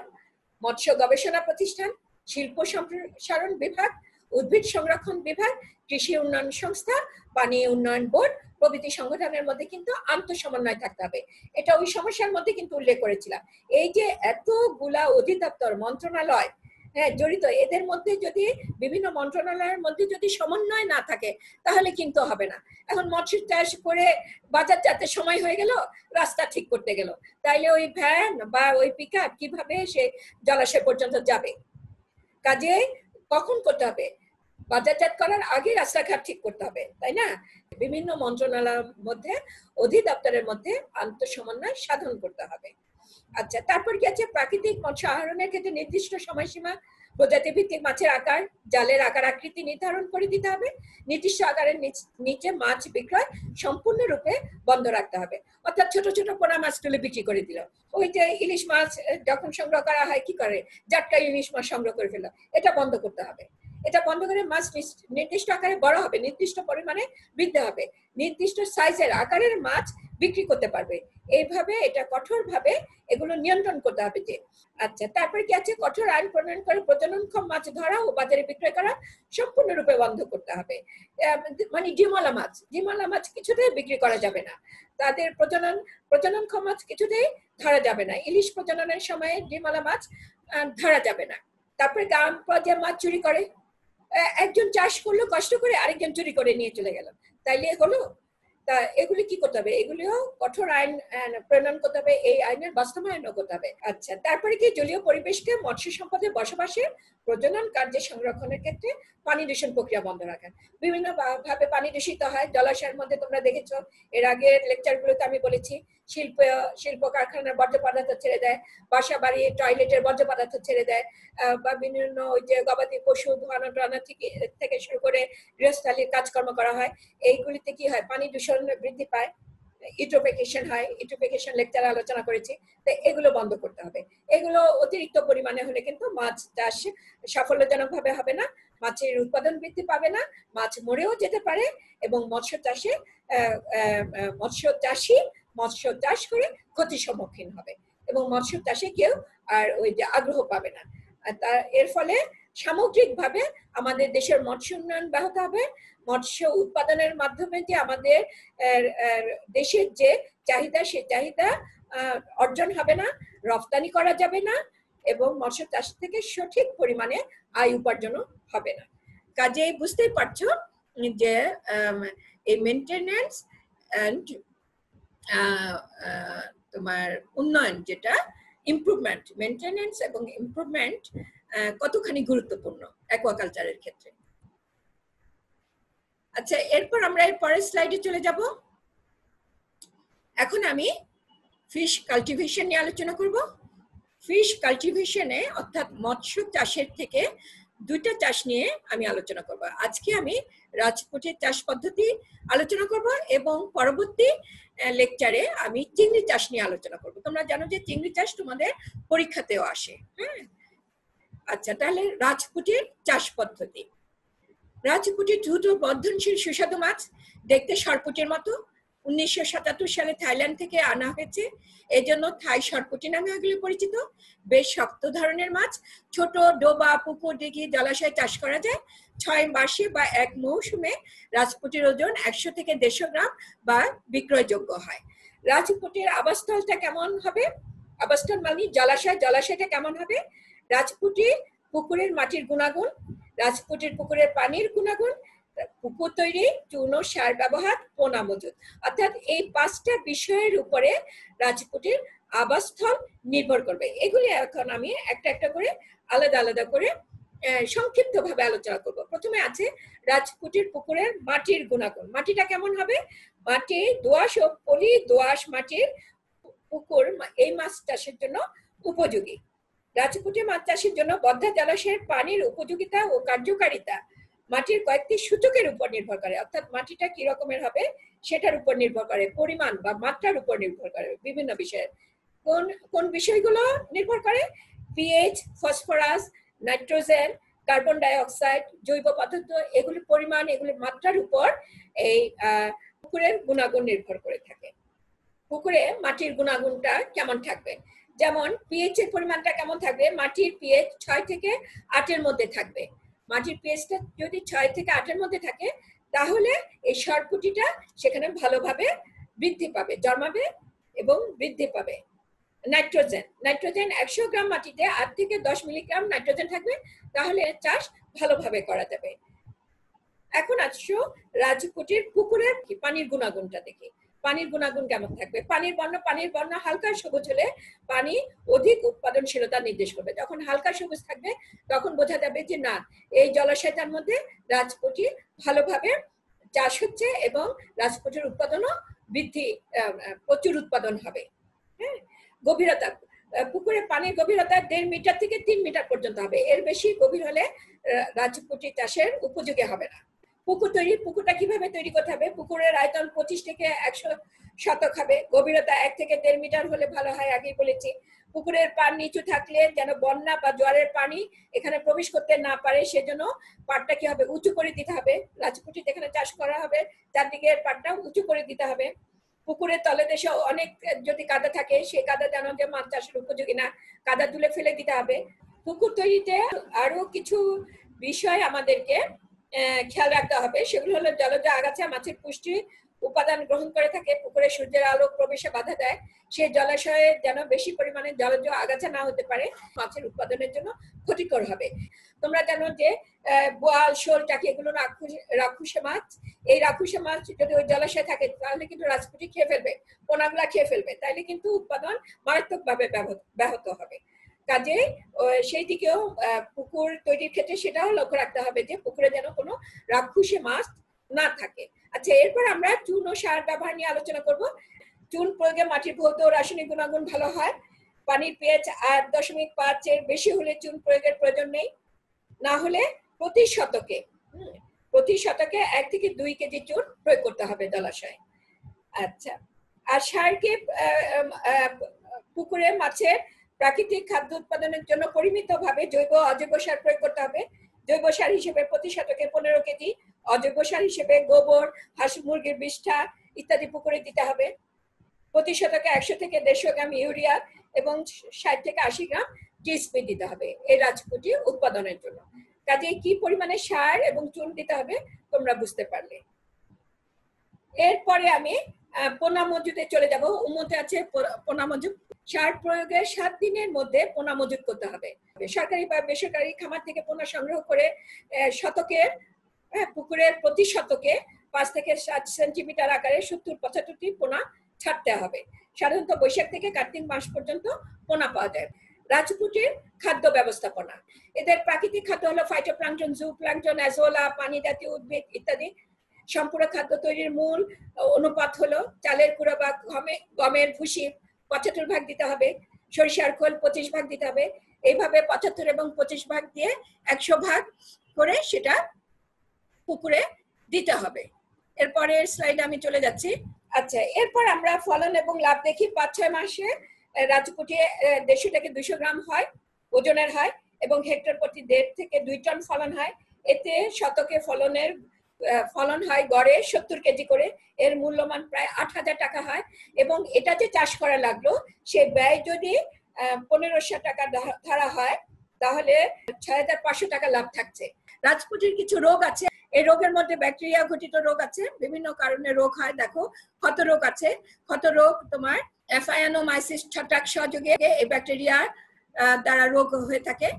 মৎস্য গবেষণা প্রতিষ্ঠান, শিল্প সম্প্রসারণ বিভাগ, উদ্ভিদ সংরক্ষণ বিভাগ, কৃষি উন্নয়ন সংস্থা, পানি উন্নয়ন বোর্ড প্রভৃতি সংগঠনের মধ্যে কিন্তু আন্তঃসমন্বয় থাকতে হবে। এটা ওই সমস্যার মধ্যে কিন্তু উল্লেখ করেছিলাম। এই যে এতগুলা অধিদপ্তর, মন্ত্রণালয় জড়িত, এদের মধ্যে যদি বিভিন্ন মন্ত্রণালয়ের মধ্যে যদি সমন্বয় না থাকে তাহলে কিন্তু হবে না। এখন মৎস্য চাষ করে বাজারজাতের সময় হয়ে গেল, রাস্তা ঠিক করতে গেল, তাইলে ওই ভ্যান বা ওই পিকআপ কিভাবে সে জলাশয় পর্যন্ত যাবে? কাজে কখন করতে হবে, বাজারজাত করার আগে রাস্তাঘাট ঠিক করতে হবে, তাই না? বিভিন্ন মন্ত্রণালয়ের মধ্যে, অধিদপ্তরের মধ্যে আন্তঃসমন্বয় সাধন করতে হবে। আচ্ছা, তারপর কি আছে, প্রাকৃতিক মৎস্য আহরণের ক্ষেত্রে নির্দিষ্ট সময়সীমা, প্রজাতি ভিত্তিক মাছের আকার, জালের আকার আকৃতি নির্ধারণ করে দিতে হবে। নির্দিষ্ট আকারের নিচে মাছ বিক্রয় সম্পূর্ণরূপে বন্ধ রাখতে হবে। অর্থাৎ ছোট ছোট পোনা মাছ তুলে বিক্রি করে দিল। ওই যে ইলিশ মাছ যখন সংগ্রহ করা হয়, কি করে, জাটকা ইলিশ মাছ সংগ্রহ করে ফেললো, এটা বন্ধ করতে হবে। এটা বন্ধ করে মাছ নির্দিষ্ট আকারে বড় হবে, নির্দিষ্ট পরিমাণে বৃদ্ধি হবে, নির্দিষ্ট সাইজের আকারের মাছ বিক্রি করতে পারবে। এইভাবে এটা কঠোরভাবে এগুলো নিয়ন্ত্রণ করতে হবে যে। আচ্ছা, তারপরে কি আছে, কঠোর আইন প্রণয়ন করে প্রজননক্ষম মাছ ধরা ও বাজারে বিক্রয় করা সম্পূর্ণরূপে বন্ধ করতে হবে। মানে ডিমলা মাছ কিছুতেই বিক্রি করা যাবে না, তাদের প্রজননক্ষম মাছ কিছুতেই ধরা যাবে না। ইলিশ প্রজননের সময় ডিমলা মাছ ধরা যাবে না। তারপরে গ্রাম পর্যায়ে মাছ চুরি করে, একজন চাষ করলো কষ্ট করে, আরেকজন চুরি করে নিয়ে চলে গেল, তাইলে হলো? তা এগুলি কি করতে হবে, এগুলিও কঠোর আইন প্রণয়ন করতে হবে, এই আইনের বাস্তবায়নও করতে হবে। আচ্ছা, তারপরে কি জলীয় পরিবেশকে মৎস্য সম্পদে বসবাসের প্রজনন কার্যের সংরক্ষণের ক্ষেত্রে পানি দূষণ প্রক্রিয়া বন্ধ রাখেন। বিভিন্ন ভাবে পানি দূষিত হয় জলাশয়ের মধ্যে, তোমরা দেখেছো এর আগের লেকচারগুলোতে আমি বলেছি। শিল্প কারখানার বর্জ্য পদার্থ ছেড়ে দেয়, বাসা বাড়ি টয়লেটের বর্জ্য পদার্থ ছেড়ে দেয়, বা বিভিন্ন ওই যে গবাদি পশু ধোয়ানো টানা থেকে শুরু করে গৃহস্থালির কাজকর্ম করা হয়, এইগুলিতে কি হয়, পানি দূষণ বৃদ্ধি পায়। ইউট্রোফিকেশন হয়, ইউট্রোফিকেশন লেকচার আলোচনা করেছি। তো এগুলো বন্ধ করতে হবে। এগুলো অতিরিক্ত পরিমাণে হলে কিন্তু মাছ চাষ সাফল্যজনকভাবে হবে না, মাছের উৎপাদন বৃদ্ধি পাবে না, মাছ মরেও যেতে পারে এবং মৎস্য চাষী মৎস্য চাষ করে ক্ষতির সম্মুখীন হবে এবং মৎস্য চাষে কেউ আর ওই যে আগ্রহ পাবে না। এর ফলে সামগ্রিকভাবে আমাদের দেশের মৎস্য উন্নয়ন ব্যাহত হবে। মৎস্য উৎপাদনের মাধ্যমে যে আমাদের দেশের যে চাহিদা, সে চাহিদা অর্জন হবে না, রপ্তানি করা যাবে না এবং মৎস্য চাষ থেকে সঠিক পরিমাণে আয় উপার্জন হবে না। কাজেই বুঝতেই পারছো যে এই মেনটেনেন্স এন্ড তোমার উন্নয়ন, যেটা ইমপ্রুভমেন্ট, মেনটেনেন্স এবং ইমপ্রুভমেন্ট কতখানি গুরুত্বপূর্ণ অ্যাকুয়াকালচারের ক্ষেত্রে। আচ্ছা, এরপর আমরা এর পরের স্লাইডে চলে যাব। এখন আমি ফিশ কাল্টিভেশন নিয়ে আলোচনা করব। ফিশ কাল্টিভেশনে অর্থাৎ মৎস্য চাষের থেকে দুইটা চাষ নিয়ে আমি আলোচনা করব। আজকে আমি রাজপুটির চাষ পদ্ধতি আলোচনা করব এবং পরবর্তী লেকচারে আমি চিংড়ি চাষ নিয়ে আলোচনা করব। তোমরা জানো যে চিংড়ি চাষ তোমাদের পরীক্ষাতেও আসে। হ্যাঁ, আচ্ছা, তাহলে রাজপুটির চাষ পদ্ধতি। রাজপুটি দ্রুত বর্ধনশীল সুস্বাদু মাছ, দেখতে সরপুটির মতো। 1977 সালে থাইল্যান্ড থেকে আনা হয়েছে, এজন্য থাই সরপুটি নামে এগুলি পরিচিত। বেশ শক্ত ধরনের মাছ, ছোট ডোবা, পুকুর, দিঘি, জলাশয়ে চাষ করা যায়। 6 মাসে বা 1 মৌসুমে রাজপুটির ওজন 100 থেকে 150 গ্রাম বা বিক্রয়যোগ্য হয়। রাজপুটির আবাসস্থলটা কেমন হবে? আবাসস্থল মানে জলাশয়, জলাশয়টা কেমন হবে? রাজপুটি পুকুরের মাটির গুণাগুণ, রাজপুটির পুকুরের পানির গুণাগুণ, পুকুর তৈরি, চূর্ণ সার ব্যবহার, পোনা মজুদ, অর্থাৎ এই 5টা বিষয়ের উপরে রাজপুটির আবাসস্থল নির্ভর করবে। এগুলি এখন আমি একটা একটা করে আলাদা আলাদা করে সংক্ষিপ্ত ভাবে আলোচনা করব। প্রথমে আছে রাজপুটির পুকুরের মাটির গুণাগুণ। মাটিটা কেমন হবে? মাটি দোআঁশ ও পলি দোআঁশ মাটির পুকুর এই মাছ চাষের জন্য উপযোগী। রাজপুটি মাছ চাষের জন্য বদ্ধ জলাশয়ের পানির উপযোগিতা ও কার্যকারিতা মাটির কয়েকটি সূচকের উপর নির্ভর করে, অর্থাৎ মাটিটা কি রকমের হবে সেটার উপর নির্ভর করে, পরিমাণ বা মাত্রার উপর নির্ভর করে বিভিন্ন বিষয়ের। কোন কোন বিষয়গুলো নির্ভর করে? PH, phosphorus, nitrogen, carbon die oxide, জৈব পদার্থ, এগুলির পরিমাণ, এগুলির মাত্রার উপর এই পুকুরের গুণাগুণ নির্ভর করে থাকে। পুকুরে মাটির গুণাগুণটা কেমন থাকবে? যেমন পিএইচ এর পরিমাণটা কেমন থাকবে? মাটির পিএইচ 6 থেকে 8 এর মধ্যে থাকবে। মাটির পিএইচটা যদি 6 থেকে 8 এর মধ্যে থাকে, তাহলে এই সরপুটিটা সেখানে ভালোভাবে বৃদ্ধি পাবে, জন্মাবে এবং বৃদ্ধি পাবে। নাইট্রোজেন, নাইট্রোজেন 100 গ্রাম মাটিতে 8 থেকে 10 মিলিগ্রাম নাইট্রোজেন থাকবে, তাহলে চাষ ভালোভাবে করা যাবে। এখন আসছো রাজপুটির পুকুরের পানির গুণাগুণটা দেখি। পানির গুণাগুণ কেমন থাকবে? পানির বর্ণ হালকা সবুজ হলে পানি অধিক উৎপাদনশীলতা নির্দেশ করবে। যখন হালকা সবুজ থাকবে তখন বোঝা যাবে যে না, এই জলাশয়টার মধ্যে রাজপুটি ভালোভাবে চাষ হচ্ছে এবং রাজপুটির উৎপাদনও বৃদ্ধি, প্রচুর উৎপাদন হবে। হ্যাঁ, গভীরতা, পুকুরে পানির গভীরতা 1.5 মিটার থেকে 3 মিটার পর্যন্ত হবে। এর বেশি গভীর হলে রাজপুটি চাষের উপযোগী হবে না। পুকুর তৈরি, পুকুরটা কিভাবে তৈরি করতে হবে? পুকুরের আয়তন 25 থেকে 100 শতক হবে। গভীরতা 1 থেকে 1.5 মিটার হলে ভালো হয়, আগেই বলেছি। পুকুরের পার নিচু থাকলে যেন বন্যা বা জোয়ারের পানি এখানে প্রবেশ করতে না পারে, সেজন্য পাড়টা কি হবে? উঁচু করে দিতে হবে। রাজপুটি যেখানে চাষ করা হবে চারদিকের পাড়টা উঁচু করে দিতে হবে। পুকুরের তলদেশে অনেক যদি কাদা থাকে, সেই কাদা যেন যে মাছ চাষের উপযোগী না, কাদা তুলে ফেলে দিতে হবে। পুকুর তৈরিতে আরো কিছু বিষয় আমাদেরকে খেয়াল রাখতে হবে। সেগুলো হলো জলজ আগাছা মাছের পুষ্টি উপাদান গ্রহণ করে থাকে, পুকুরে সূর্যের আলো প্রবেশে বাধা দেয়। সেই জলাশয়ে যেন বেশি পরিমাণে জলজ আগাছা না হতে পারে, মাছের উৎপাদনের জন্য ক্ষতিকর হবে। তোমরা জানো যে বোয়াল, শোল, টাকি এগুলো রাক্ষুসে মাছ। এই রাক্ষুসে মাছ যদি ওই জলাশয়ে থাকে তাহলে কিন্তু রাজপুটি খেয়ে ফেলবে, পোনাগুলা খেয়ে ফেলবে, তাইলে কিন্তু উৎপাদন মারাত্মকভাবে ব্যাহত হবে। কাজে সেই দিকেও পুকুর তৈরির ক্ষেত্রে সেটাও লক্ষ্য রাখতে হবে যে পুকুরে যেন কোনো রাক্ষুসে মাছ না থাকে। আচ্ছা, এরপর আমরা চুন ও সার ব্যবহার নিয়ে আলোচনা করব। চুন প্রয়োগে মাটির ভৌত ও রাসায়নিক গুণাগুণ ভালো হয়। পানির পিএইচ 8.5 এর বেশি হলে চুন প্রয়োগের প্রয়োজন নেই। না হলে প্রতি শতকে 1 থেকে 2 কেজি চুন প্রয়োগ করতে হবে জলাশয়ে। আচ্ছা, আর সারকে পুকুরে মাছের প্রাকৃতিক খাদ্য উৎপাদনের জন্য পরিমিতভাবে জৈব অজৈব সার প্রয়োগ করতে হবে। জৈব সার হিসেবে প্রতি শতকে 15 কেজি, অজৈব সার হিসেবে গোবর, হাঁস মুরগির বিষ্ঠা ইত্যাদি পুকুরে দিতে হবে। প্রতি শতকে 100 থেকে 150 গ্রাম ইউরিয়া এবং 60 থেকে 80 গ্রাম টিএসপি দিতে হবে এই রাজপুটি উৎপাদনের জন্য। কাজে কি পরিমাণে সার এবং চুন দিতে হবে তোমরা বুঝতে পারলে। এরপরে আমি পোনা মজুদে চলে যাব। উন্মতে আছে পোনা মজুদ। সার প্রয়োগের 7 দিনের মধ্যে পোনা মজুদ করতে হবে। সরকারি বা বেসরকারি খামার থেকে পোনা সংগ্রহ করে শতকের পুকুরের প্রতি শতকে 5 থেকে 7 সেন্টিমিটার আকারে 70-75টি পোনা ছাড়তে হবে। সাধারণত বৈশাখ থেকে কার্তিক মাস পর্যন্ত পোনা পাওয়া যায়। রাজপুটির খাদ্য ব্যবস্থাপনা। এদের প্রাকৃতিক খাদ্য হলো ফাইটোপ্লাঙ্কটন, জুপ্লাঙ্কটন, অ্যাজোলা, পানি জাতীয় উদ্ভিদ ইত্যাদি। সম্পূর্ণ খাদ্য তৈরির মূল অনুপাত হলো চালের কুড়া বা গমের ভুসি 75 ভাগ দিতে হবে, সরিষার খোল 25 ভাগ দিতে হবে। এইভাবে 75 এবং 25 ভাগ দিয়ে 100 ভাগ করে সেটা পুকুরে দিতে হবে। এরপরের স্লাইডে আমি চলে যাচ্ছি। আচ্ছা, এরপর আমরা ফলন এবং লাভ দেখি। 5-6 মাসে রাজপুটি 150 থেকে 200 গ্রাম হয়, ওজনের হয় এবং হেক্টর প্রতি 1.5 থেকে 2 টন ফলন হয়। এতে শতকে ফলন হয় গড়ে 70 কেজি করে। এর মূল্যমান প্রায় 8,000 টাকা হয় এবং এটা যে চাষ করা লাগলো সে ব্যয় যদি 1,500 টাকা ধরা হয় তাহলে 6,500 টাকা লাভ থাকছে। রাজপুটির কিছু রোগ আছে। এই রোগের মধ্যে ব্যাকটেরিয়া ঘটিত রোগ আছে, বিভিন্ন কারণে রোগ হয়। দেখো ক্ষত রোগ আছে। ক্ষত রোগ তোমার অ্যাফায়ানোমাইসিস ছত্রাক সহযোগে এই ব্যাকটেরিয়ার দ্বারা রোগ হয়ে থাকে।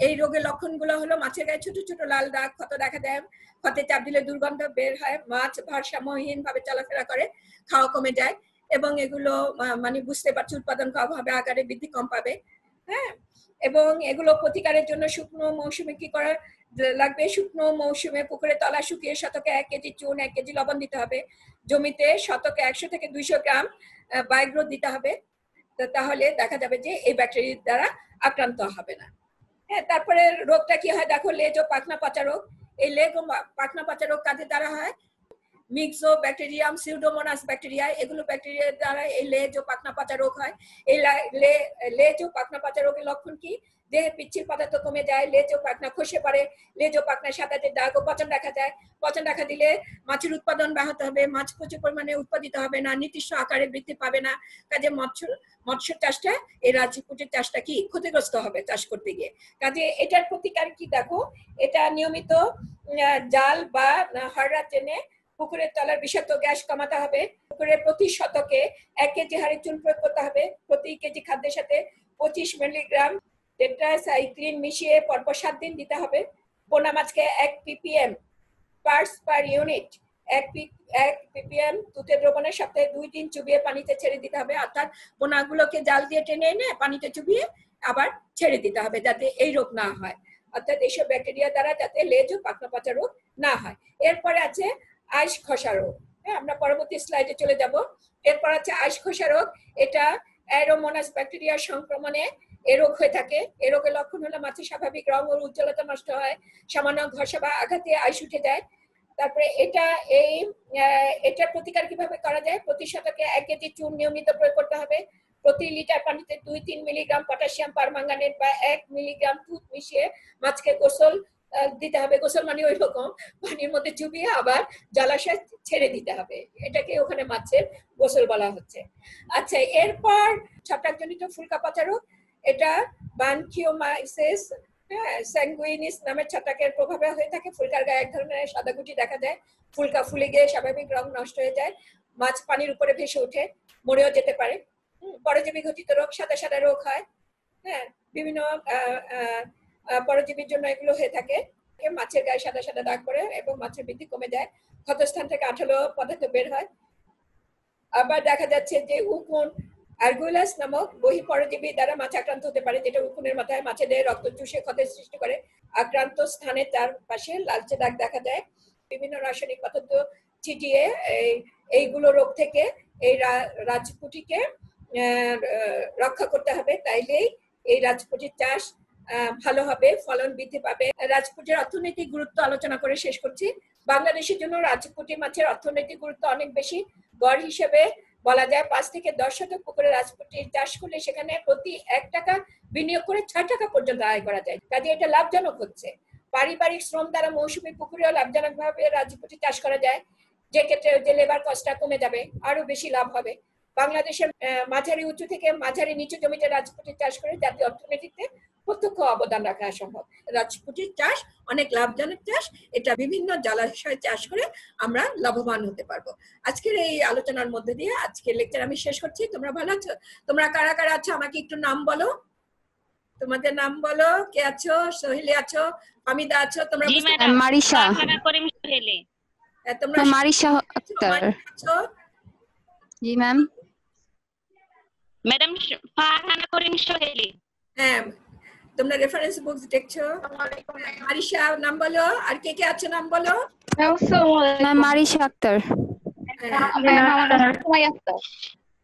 এই রোগের লক্ষণগুলো হলো মাছের গায়ে ছোট ছোট লাল দাগ, ক্ষত দেখা দেয়, ক্ষতে চাপ দিলে দুর্গন্ধ বের হয়, মাছ ভারসাম্যহীন ভাবে চলাফেরা করে, খাওয়া কমে যায় এবং এগুলো মানে বুঝতে পারছি উৎপাদন কম হবে, আকারে বৃদ্ধি কম পাবে। হ্যাঁ, এবং এগুলো প্রতিকারের জন্য শুকনো মৌসুমে কি করা লাগবে? শুকনো মৌসুমে পুকুরে তলা শুকিয়ে শতকে 1 কেজি চুন, 1 কেজি লবণ দিতে হবে। জমিতে শতকে 100 থেকে 200 গ্রাম বায়োগ্রোথ দিতে হবে। তাহলে দেখা যাবে যে এই ব্যাকটেরিয়ার দ্বারা আক্রান্ত হবে না। হ্যাঁ, তারপরে রোগটা কি হয় দেখো, লেজ ও পাখনা পচা রোগ। এই লেজ ও পাখনা পচা রোগ কাদের দ্বারা হয়? মিক্সোব্যাকটেরিয়াম, সিউডোমোনাস ব্যাকটেরিয়া, এগুলো ব্যাকটেরিয়ার দ্বারা এই লেজ ও পাখনা পচা রোগ হয়। এই লেজ ও পাখনা পচা রোগের লক্ষণ কি? দেহে পিচ্ছিল পদার্থ কমে যায়, লেজ ও পাখনা খসে পড়ে, লেজ ও পাখনার সাথে দাগ ও পচন দেখা যায়। পচন দেখা দিলে মাছের উৎপাদন ব্যাহত হবে, মাছ প্রচুর পরিমাণে উৎপাদিত হবে না, নির্দিষ্ট আকারে বৃদ্ধি পাবে না। কাজে মৎস্য চাষটা, এই রাজপুটির চাষটা কি ক্ষতিগ্রস্ত হবে চাষ করতে গিয়ে। কাজে এটার প্রতিকার কি দেখো, এটা নিয়মিত জাল বা হররা টেনে পুকুরের তলার বিষাক্ত গ্যাস কমাতে হবে। পুকুরের প্রতি শতকে 1 কেজি হারে চুন প্রয়োগ করতে হবে। প্রতি কেজি খাদ্যের সাথে 25 মিলিগ্রাম টেট্রাসাইক্লিন মিশিয়ে পরপর 7 দিন দিতে হবে। পোনা মাছকে 1 ppm parts per unit 1 ppm তুতে দ্রবণের সপ্তাহে 2 দিন চুবিয়ে পানিতে ছেড়ে দিতে হবে। অর্থাৎ পোনাগুলোকে জাল দিয়ে টেনে এনে পানিতে চুবিয়ে আবার ছেড়ে দিতে হবে যাতে এই রোগ না হয়, অর্থাৎ এইসব ব্যাকটেরিয়া দ্বারা যাতে লেজ ও পাখনা পচা রোগ না হয়। এরপরে আছে আইস খসা রোগ। আমরা পরবর্তী স্লাইডে চলে যাব। এরপর আছে আইস খসা রোগ। এটা অ্যারোমোনাস ব্যাকটেরিয়ার সংক্রমণে এ রোগ হয়ে থাকে। এ রোগের লক্ষণ হলো মাছের স্বাভাবিক রং ও উজ্জ্বলতা নষ্ট হয়, সামান্য ঘষা বা আঘাতে আইস উঠে যায়। তারপরে এটার প্রতিকার কিভাবে করা যায়? প্রতি শতকে 1 কেজি চুন নিয়মিত প্রয়োগ করতে হবে। প্রতি লিটার পানিতে 2-3 মিলিগ্রাম পটাশিয়াম পারম্যাঙ্গানেট বা 1 মিলিগ্রাম দুধ মিশিয়ে মাছকে গোসল দিতে হবে। গোসল মানে ওই রকম পানির মধ্যে চুবিয়ে আবার জলাশয় ছেড়ে দিতে হবে, এটাকে ওখানে মাছের গোসল বলা হচ্ছে। আচ্ছা, এরপর ছত্রাকজনিত ফুলকা পচা রোগ। এটা বানকিওমাইসিস স্যাঙ্গুইনিস নামের ছত্রাকের প্রভাবে হয়ে থাকে। ফুলকার গায়ে এক ধরনের সাদা গুটি দেখা যায়, ফুলকা ফুলে গিয়ে স্বাভাবিক রং নষ্ট হয়ে যায়, মাছ পানির উপরে ভেসে ওঠে, মরেও যেতে পারে। পরজীবী ঘটিত রোগ, সাদা সাদা রোগ হয়। হ্যাঁ, বিভিন্ন পরজীবীর জন্য এগুলো হয়ে থাকে। মাছের গায়ে সাদা সাদা দাগ পড়ে এবং মাছের বৃদ্ধি কমে যায়, ক্ষতস্থান থেকে আঠালো পদার্থ বের হয়। আবার দেখা যাচ্ছে যে উকুন আর্গুলাস নামক বহিঃপরজীবী দ্বারা মাছ আক্রান্ত হতে পারে, যেটা উকুনের মাথায় মাছের দেহে রক্ত চুষে ক্ষতের সৃষ্টি করে। আক্রান্ত স্থানে তার পাশে লালচে দাগ দেখা যায়। বিভিন্ন রাসায়নিক পদার্থ ছিটিয়ে এইগুলো রোগ থেকে এই রাজপুটিকে রক্ষা করতে হবে, তাইলেই এই রাজপুটির চাষ ভালো হবে, ফলন বৃদ্ধি পাবে। রাজপুটির অর্থনৈতিক গুরুত্ব আলোচনা করে শেষ করছি। বাংলাদেশের জন্য রাজপুটি মাছের অর্থনৈতিক গুরুত্ব অনেক বেশি। গড় হিসেবে বলা যায় 5 থেকে 10 শতক পুকুরে রাজপুটি চাষ করলে সেখানে প্রতি 1 টাকা বিনিয়োগ করে 6 টাকা পর্যন্ত আয় করা যায়। কাজে এটা লাভজনক হচ্ছে। পারিবারিক শ্রম দ্বারা মৌসুমী পুকুরেও লাভজনকভাবে রাজপুটি চাষ করা যায়, যে ক্ষেত্রে যে লেবার কস্টটা কমে যাবে, আরো বেশি লাভ হবে। বাংলাদেশের মাঝারি উঁচু থেকে মাঝারি নিচু জমিতে রাজপুটি চাষ করে জাতীয় অর্থনীতিতে প্রত্যক্ষ অবদান রাখা সম্ভব। রাজপুটির চাষ অনেক লাভজনক চাষ, এটা বিভিন্ন জলাশয় চাষ করে আমরা লাভবান হতে পারবো। আজকের এই আলোচনার মধ্যে দিয়ে আজকের লেকচার আমি শেষ করছি। তোমরা ভালো আছো? তোমরা কারা কারা আছো আমাকে একটু নাম বলো, তোমাদের নাম বলো। কে আছো? সোহেলি আছো, হামিদা আছো? তোমরা মারিশা, তোমরা মারিশা আক্তার। জি ম্যাম। ম্যাডাম ফারহানা করিম সোহেলি। হ্যাঁ, তোমরা রেফারেন্স বুকস দেখছো। মারিশা নাম বলো, আর কে কে আছে নাম বলো। মারিশা আক্তার,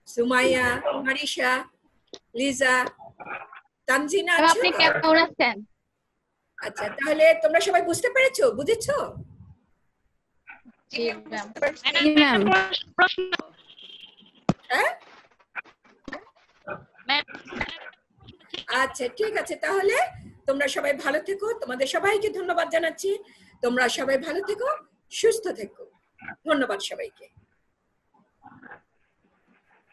সুমাইয়া, মারিশা, লিজা, তানজিনা আছো? আপনি কেমন আছেন? আচ্ছা, তাহলে তোমরা সবাই বুঝতে পেরেছো, বুঝেছো? জি ম্যাম। ম্যাম। প্রশ্ন। হ্যাঁ, ম্যাম। আচ্ছা ঠিক আছে, তাহলে তোমরা সবাই ভালো থেকো। তোমাদের সবাইকে ধন্যবাদ জানাচ্ছি। তোমরা সবাই ভালো থেকো, সুস্থ থেকো। ধন্যবাদ সবাইকে।